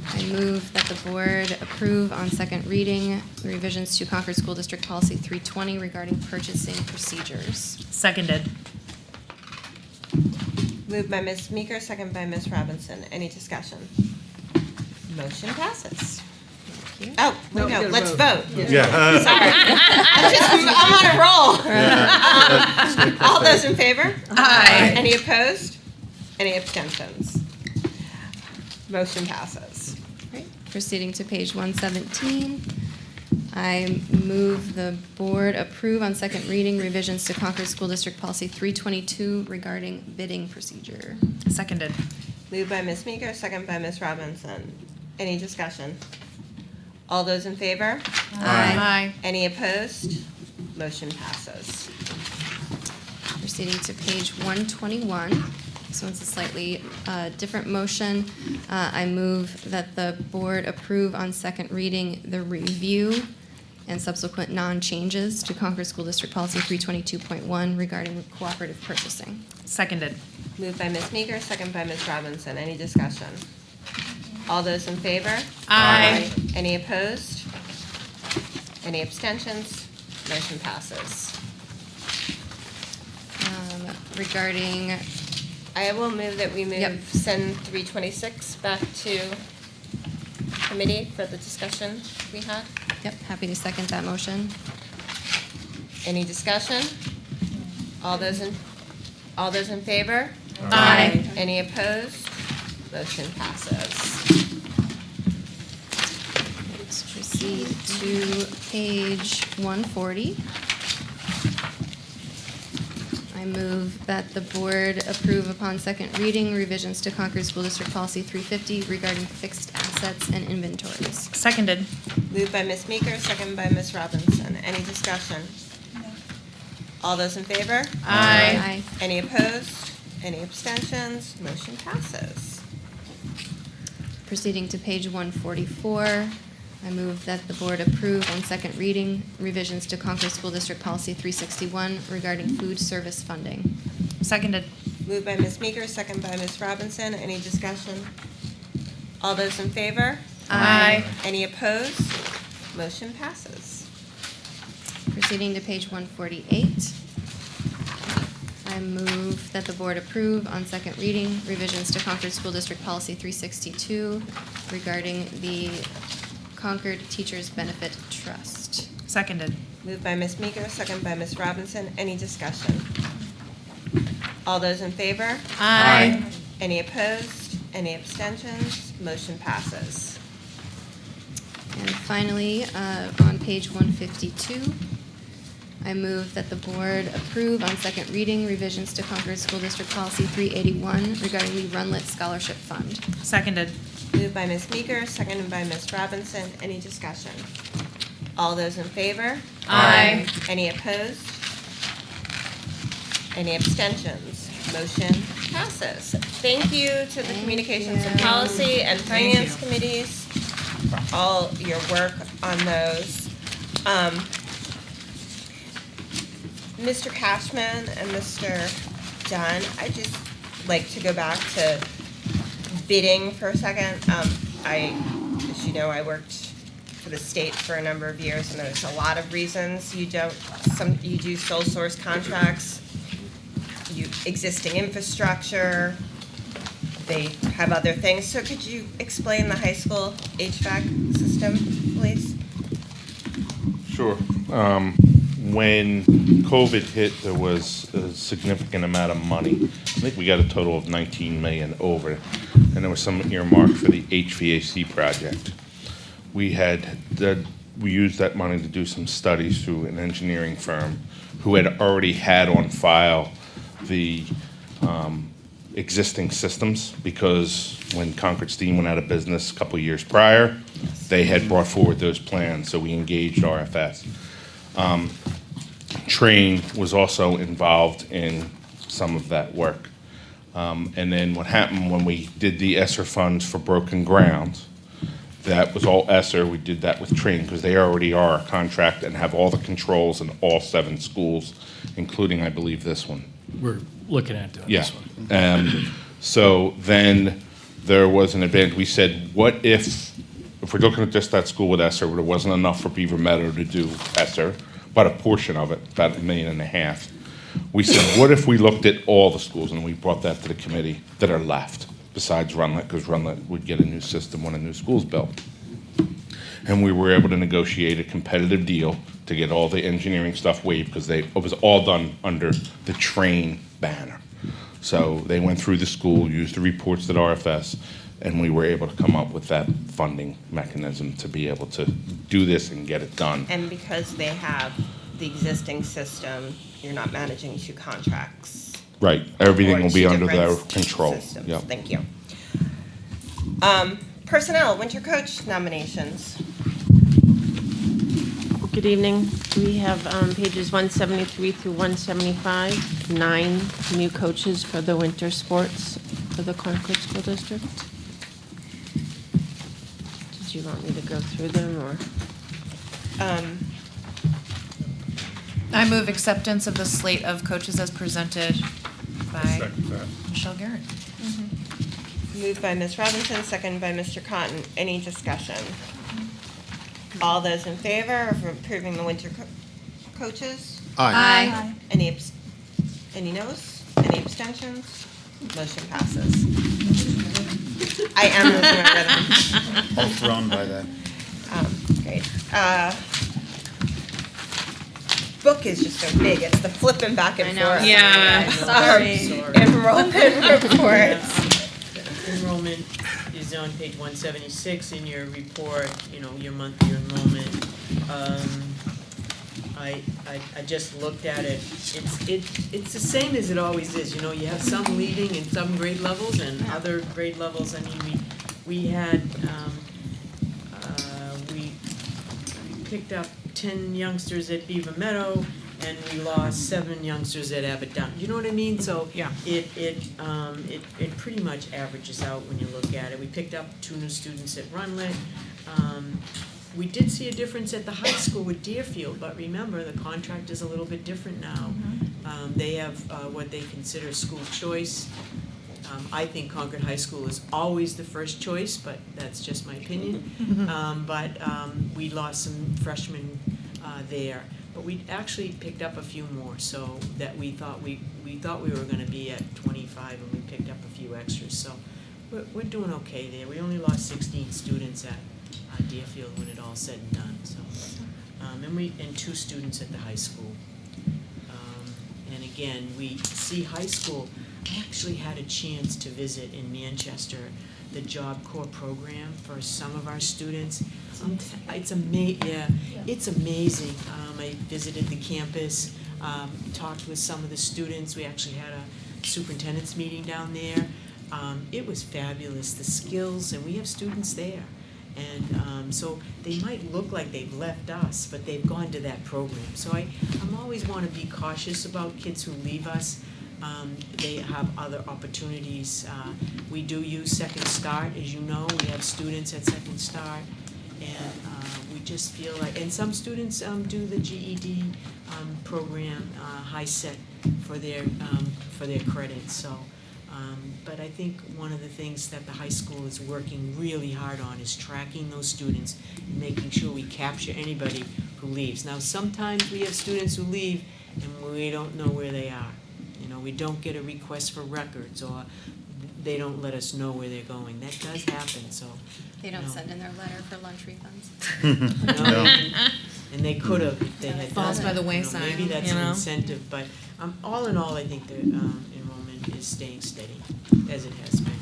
I move that the board approve on second reading the revisions to Concord School District Policy 320 regarding purchasing procedures. Seconded. Moved by Ms. Meeker, seconded by Ms. Robinson. Any discussion? Motion passes. Thank you. Oh, No, no, we gotta let's vote. vote. Yeah. Sorry. I'm on a roll. All those in favor? Aye. Any opposed? Any abstentions? Motion passes. Great. Proceeding to page 117, I move the board approve on second reading revisions to Concord School District Policy 322 regarding bidding procedure. Seconded. Moved by Ms. Meeker, second by Ms. Robinson. Any discussion? All those in favor? Aye. Any opposed? Motion passes. Proceeding to page 121, This one's a slightly different motion. I move that the board approve on second reading the review and subsequent non-changes to Concord School District Policy 322.1 regarding cooperative purchasing. Seconded. Moved by Ms. Meeker, second by Ms. Robinson. Any discussion? All those in favor? Aye. Any opposed? Any abstentions? Motion passes. Regarding, I will move that we Yep. move send 326 back to committee for the discussion we had. yep, happy to second that motion. Any discussion? All those in favor? Aye. Any opposed? Motion passes. Let's proceed to page 140. I move that the board approve upon second reading revisions to Concord School District Policy 350 regarding fixed assets and inventories. Seconded. Moved by Ms. Meeker, second by Ms. Robinson. Any discussion? All those in favor? Aye. Any opposed? Any abstentions? Motion passes. Proceeding to page 144, I move that the board approve on second reading revisions to Concord School District Policy 361 regarding food service funding. Seconded. Moved by Ms. Meeker, second by Ms. Robinson. Any discussion? All those in favor? Aye. Any opposed? Motion passes. Proceeding to page 148, I move that the board approve on second reading revisions to Concord School District Policy 362 regarding the Concord Teachers Benefit Trust. Seconded. Moved by Ms. Meeker, second by Ms. Robinson. Any discussion? All those in favor? Aye. Any opposed? Any abstentions? Motion passes. And finally, on page 152, I move that the board approve on second reading revisions to Concord School District Policy 381 regarding the Runlet Scholarship Fund. Seconded. Moved by Ms. Meeker, seconded by Ms. Robinson. Any discussion? All those in favor? Aye. Any opposed? Any abstentions? Motion passes. Thank you to the Communications and Policy and Finance Committees for all your work on those. Mr. Cashman and Mr. Dunn, I'd just like to go back to bidding for a second. As you know, I worked for the state for a number of years, and there's a lot of reasons you do sole source contracts, existing infrastructure, they have other things. So could you explain the high school HVAC system, please? Sure. When COVID hit, there was a significant amount of money. I think we got a total of 19 million over, and there was some earmarked for the HVAC project. We used that money to do some studies through an engineering firm who had already had on file the existing systems, because when Concord Steam went out of business a couple of years prior, they had brought forward those plans, so we engaged RFS. Train was also involved in some of that work. And then what happened when we did the ESSER funds for broken ground, that was all ESSER. We did that with Train because they already are a contract and have all the controls in all 7 schools, including, I believe, this one. We're looking at doing Yeah. this one. So then there was an event. We said, what if we're looking at just that school with ESSER, there wasn't enough for Beaver Meadow to do ESSER, but a portion of it, about $1.5 million. We said, what if we looked at all the schools, and we brought that to the committee, that are left, besides Runlet, because Runlet would get a new system when a new school's built. And we were able to negotiate a competitive deal to get all the engineering stuff waived, because it was all done under the Train banner. So they went through the school, used the reports at RFS, and we were able to come up with that funding mechanism to be able to do this and get it done. And because they have the existing system, you're not managing 2 contracts. Right, everything Or will be 2 under their different control. systems. Yep. Thank you. Personnel, winter coach nominations. Good evening. We have pages 173 through 175, 9 new coaches for the winter sports for the Concord School District. Did you want me to go through them, or? I move acceptance of the slate of coaches as presented by Michelle Garrett. Moved by Ms. Robinson, seconded by Mr. Cotton. Any discussion? All those in favor of approving the winter coaches? Aye. Any noes? Any abstentions? Motion passes. I am losing my rhythm. All thrown by that. Great. Book is just so big, it's the flipping back and forth. Yeah. Sorry. Enrollment reports. Enrollment is on page 176 in your report, your monthly enrollment. I just looked at it. It's the same as it always is, you have some leading in some grade levels and other grade levels. I mean, we had, we picked up 10 youngsters at Beaver Meadow, and we lost 7 youngsters at Abbott. You know what I mean? So Yeah. it pretty much averages out when you look at it. We picked up 2 new students at Runlet. We did see a difference at the high school with Deerfield, but remember, the contract is a little bit different now. They have what they consider school choice. I think Concord High School is always the first choice, but that's just my opinion. But we lost some freshmen there, but we actually picked up a few more, so that we thought we were going to be at 25, and we picked up a few extras. So we're doing okay there. We only lost 16 students at Deerfield when it all said and done. So and 2 students at the high school. And again, we see high school. I actually had a chance to visit in Manchester the Job Corps program for some of our students. It's amazing. I visited the campus, talked with some of the students. We actually had a superintendent's meeting down there. It was fabulous, the skills, and we have students there. And so they might look like they've left us, but they've gone to that program. So I'm always want to be cautious about kids who leave us. They have other opportunities. We do use Second Start, as you know. We have students at Second Start, and we just feel like, and some students do the GED program, high set for their credits. So, but I think one of the things that the high school is working really hard on is tracking those students and making sure we capture anybody who leaves. Now, sometimes we have students who leave and we don't know where they are. We don't get a request for records, or they don't let us know where they're going. That does happen, so. They don't send in their letter for lunch refunds. No, and they could have if they had done Falls by that. the wayside, Maybe that's you an know? incentive, but all in all, I think the enrollment is staying steady, as it has been.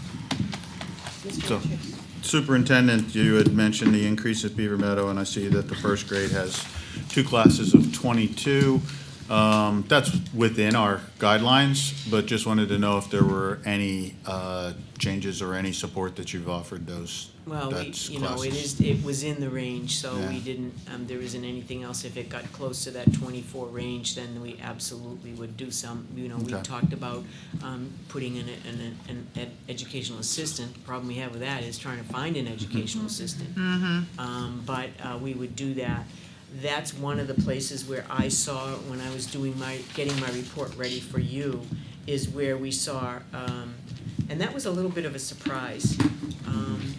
So, Superintendent, you had mentioned the increase at Beaver Meadow, and I see that the first grade has 2 classes of 22. That's within our guidelines, but just wanted to know if there were any changes or any support that you've offered those classes. It was in the range, so Yeah. we didn't, there isn't anything else. If it got close to that 24 range, then we absolutely would do some, we Okay. talked about putting in an educational assistant. The problem we have with that is trying to find an educational assistant. But we would do that. That's one of the places where I saw, when I was getting my report ready for you, is where we saw, and that was a little bit of a surprise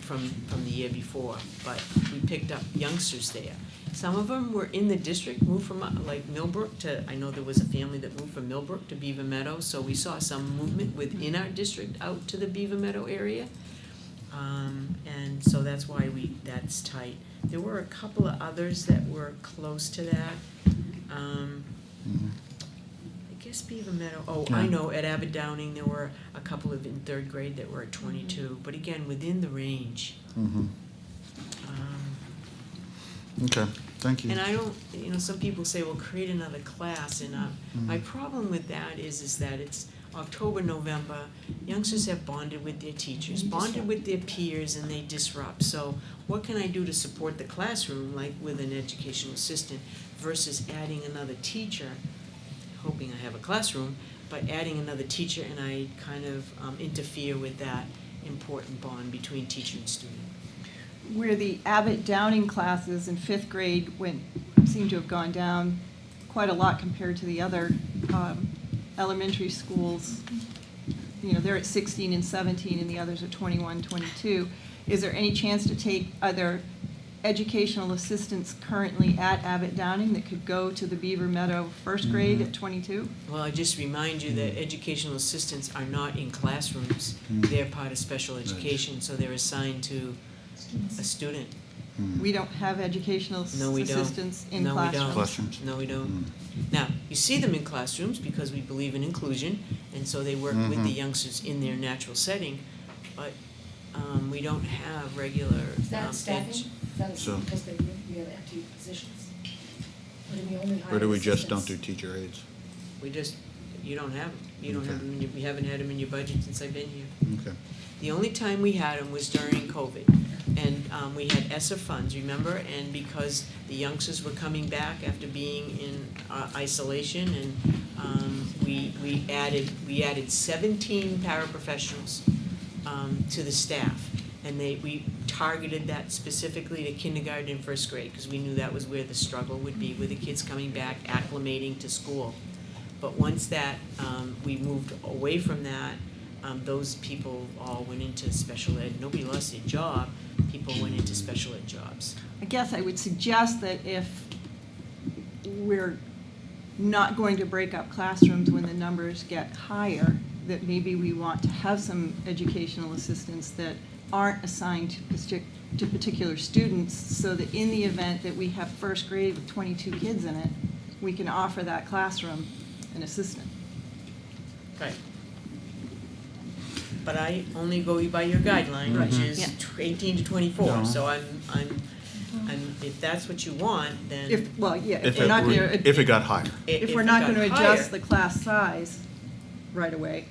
from the year before, but we picked up youngsters there. Some of them were in the district, moved from like Millbrook to, I know there was a family that moved from Millbrook to Beaver Meadow, so we saw some movement within our district out to the Beaver Meadow area. And so that's why that's tight. There were a couple of others that were close to that. I guess Beaver Meadow, I know, at Abbott Downing, there were a couple of in 3rd grade that were at 22, but again, within the range. Okay, thank you. And I don't, some people say, well, create another class, and my problem with that is that October, November, youngsters have bonded with their teachers, bonded with their peers, and they disrupt. So what can I do to support the classroom, like with an educational assistant, versus adding another teacher, hoping I have a classroom, but adding another teacher and I kind of interfere with that important bond between teacher and student. Where the Abbott Downing classes in 5th grade seem to have gone down quite a lot compared to the other elementary schools. You know, they're at 16 and 17 and the others are 21, 22. Is there any chance to take other educational assistants currently at Abbott Downing that could go to the Beaver Meadow 1st grade at 22? Well, I just remind you that educational assistants are not in classrooms. They're part of special education, so they're assigned to a student. We don't have educational assistants in classrooms? No, we don't. Now, you see them in classrooms because we believe in inclusion, and so they work with the youngsters in their natural setting, but we don't have regular. Is that staffing? That's because we have empty positions. Or do we just don't do teacher aides? You don't have them. You don't have them. We haven't had them in your budget since I've been here. Okay. The only time we had them was during COVID, and we had ESSER funds, remember? And because the youngsters were coming back after being in isolation, and we added 17 paraprofessionals to the staff, and we targeted that specifically to kindergarten and 1st grade because we knew that was where the struggle would be with the kids coming back, acclimating to school. But once that we moved away from that. Those people all went into special ed. Nobody lost their job. People went into special ed jobs. I guess I would suggest that if we're not going to break up classrooms when the numbers get higher, that maybe we want to have some educational assistants that aren't assigned to particular students, so that in the event that we have 1st grade with 22 kids in it, we can offer that classroom an assistant. Right. But I only go by your guideline, which is 18 to 24. No. So I'm if that's what you want, then If it got higher. If we're not going to adjust the class size right away,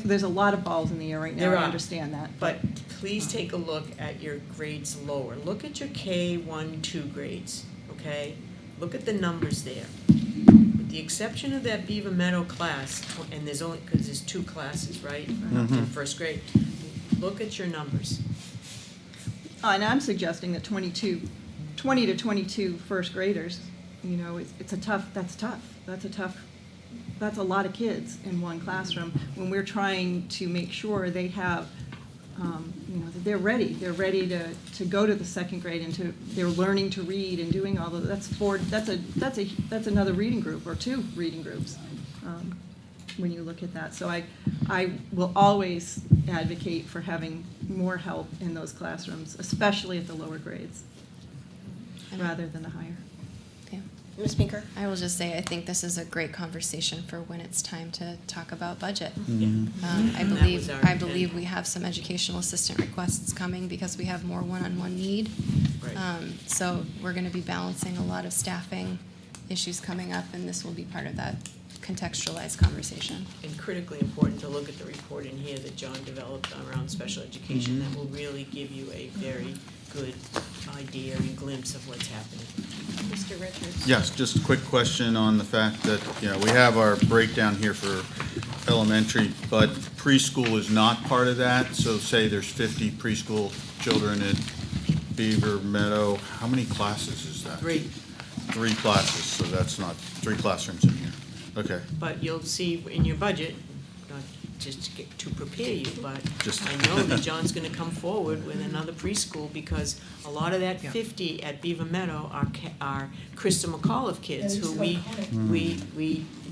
there's a lot of balls in the air right now. I understand that. But please take a look at your grades lower. Look at your K1, 2 grades, okay? Look at the numbers there. With the exception of that Beaver Meadow class, and there's only, because there's 2 classes, right, in 1st grade, look at your numbers. And I'm suggesting that 20 to 22 1st graders, that's a lot of kids in one classroom when we're trying to make sure they have, that they're ready to go to the 2nd grade and they're learning to read and doing all of that. That's another reading group or 2 reading groups when you look at that. So I will always advocate for having more help in those classrooms, especially at the lower grades, rather than the higher. Ms. Pinker? I will just say I think this is a great conversation for when it's time to talk about budget. I believe we have some educational assistant requests coming because we have more one-on-one need. So we're going to be balancing a lot of staffing issues coming up, and this will be part of that contextualized conversation. And critically important to look at the report in here that John developed around special education. That will really give you a very good idea and glimpse of what's happening. Mr. Richards? Yes, just a quick question on the fact that, we have our breakdown here for elementary, but preschool is not part of that. So say there's 50 preschool children at Beaver Meadow. How many classes is that? 3. 3 classes, so that's not 3 classrooms in here. Okay. But you'll see in your budget, not just to prepare you, but I know that John's going to come forward with another preschool because a lot of that 50 at Beaver Meadow are CHRISTA McAULIFFE kids who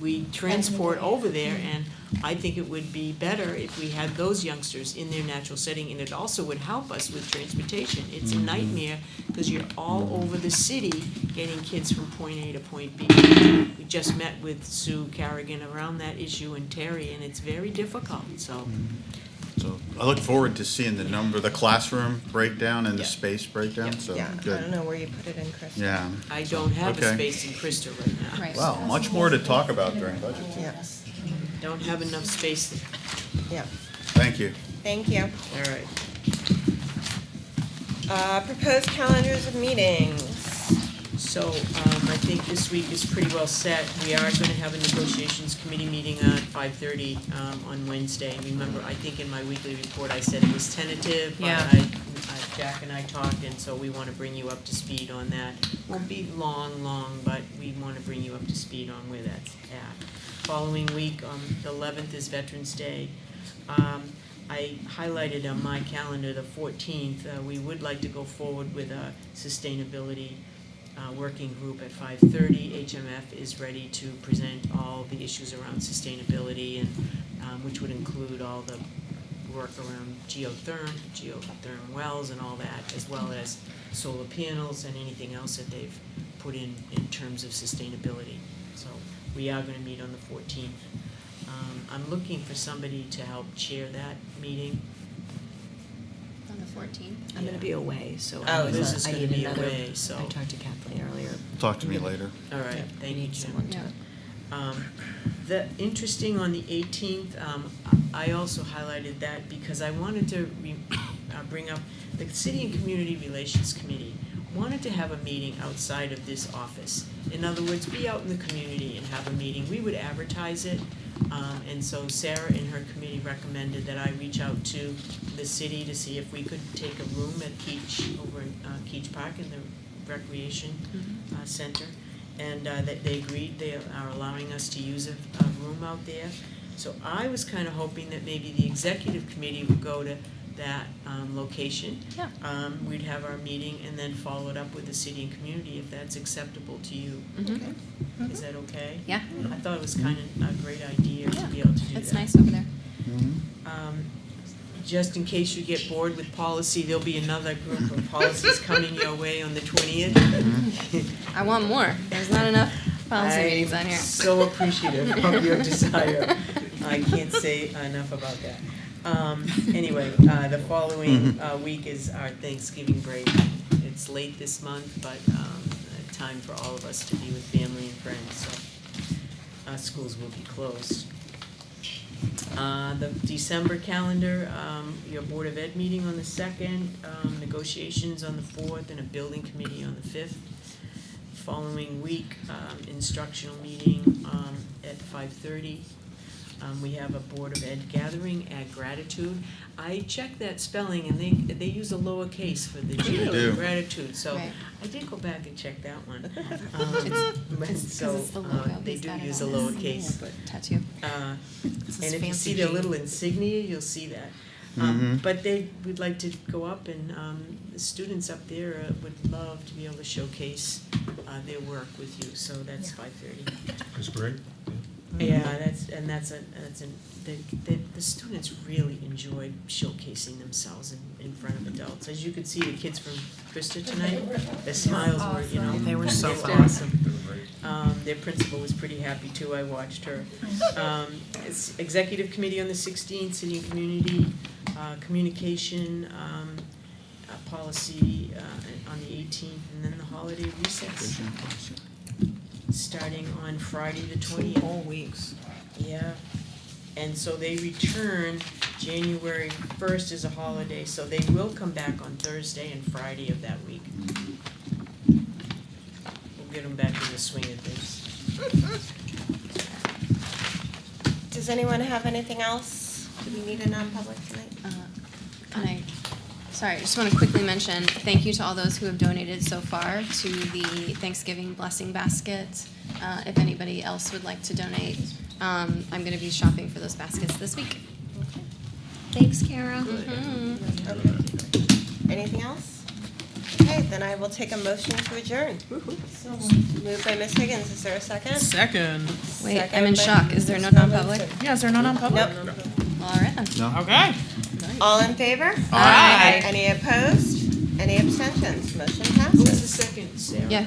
we transport over there, and I think it would be better if we had those youngsters in their natural setting, and it also would help us with transportation. It's a nightmare because you're all over the city getting kids from point A to point B. We just met with Sue Carrigan around that issue and Terry, and it's very difficult, so. So I look forward to seeing the classroom breakdown and the space breakdown, so Yeah, good. I don't know where you put it in, Chris. Yeah. I don't have a Okay. space in CHRISTA right now. Wow, much more to talk about during budget. Yes. don't have enough space. Yeah, Thank you. thank you. All right. Proposed calendars of meetings. So, I think this week is pretty well set. We are gonna have a negotiations committee meeting at 5:30, on Wednesday. Remember, I think in my weekly report, I said it was tentative, but Yeah. Jack and I talked, and so we wanna bring you up to speed on that. Won't be long, but we wanna bring you up to speed on where that's at. Following week, the 11th is Veterans Day. I highlighted on my calendar the 14th, we would like to go forward with a sustainability working group at 5:30. HMF is ready to present all the issues around sustainability, and which would include all the work around geotherm wells and all that, as well as solar panels and anything else that they've put in terms of sustainability. So we are going to meet on the 14th. I'm looking for somebody to help chair that meeting. On the 14th? I'm gonna be away, so Oh, Liz is I going to need be another. away, so. I talked to Kathleen earlier. Talk to me later. All right, thank you, Need Jim. someone to. The interesting on the 18th, I also highlighted that because I wanted to bring up the City and Community Relations Committee wanted to have a meeting outside of this office. In other words, be out in the community and have a meeting. We would advertise it, and so Sarah and her committee recommended that I reach out to the city to see if we could take a room at Keach, over in Keach Park in the Recreation Center. And that they agreed, they are allowing us to use a room out there. So I was kind of hoping that maybe the executive committee would go to that location. Yeah. We'd have our meeting and then follow it up with the city and community if that's acceptable to you. Mhm. Is that okay? Yeah. I thought it was kind of a great idea to be able to do that. It's nice over there. Just in case you get bored with policy, there'll be another group of policies coming your way on the 20th. I want more. There's not enough policy meetings on here. I'm so appreciative of your desire. I can't say enough about that. Anyway, the following week is our Thanksgiving break. It's late this month, but time for all of us to be with family and friends, so schools will be closed. The December calendar, your Board of Ed meeting on the 2nd, negotiations on the 4th, and a building committee on the 5th. Following week, instructional meeting at 5:30. We have a Board of Ed gathering at Gratitude. I checked that spelling, and they use a lowercase for the G, They do. Gratitude, so Right. I did go back and check that one. It's So, the logo. they He's do got it use a on his lowercase. tattoo. And This is if you fancy see their G. little insignia, you'll see that. But they would like to go up, and the students up there would love to be able to showcase their work with you, so that's 5:30. That's great. Yeah, the students really enjoyed showcasing themselves in front of adults. As you could see, the kids from CHRISTA tonight, their smiles were, you know. They were so they're fun. awesome. Their principal was pretty happy too, I watched her. It's Executive Committee on the 16th, City and Community, Communication, Policy on the 18th, and then the holiday recess. Starting on Friday the 20th. 2 whole weeks. Yeah, and so they return January 1st is a holiday, so they will come back on Thursday and Friday of that week. We'll get them back in the swing of things. Does anyone have anything else? Do we need a non-public tonight? Sorry, I just want to quickly mention, thank you to all those who have donated so far to the Thanksgiving Blessing Basket. If anybody else would like to donate, I'm going to be shopping for those baskets this week. Thanks, Kara. Anything else? Okay, then I will take a motion to adjourn. Moved by Ms. Higgins, is there a second? Second. Wait, Second I'm in by shock. Is there no Ms. non-public? Robinson. Yeah, is there no non-public? Nope. All right then. No? Okay. All in favor? Aye. Any opposed? Any abstentions? Motion Who was the passes. second, Sarah? Yeah,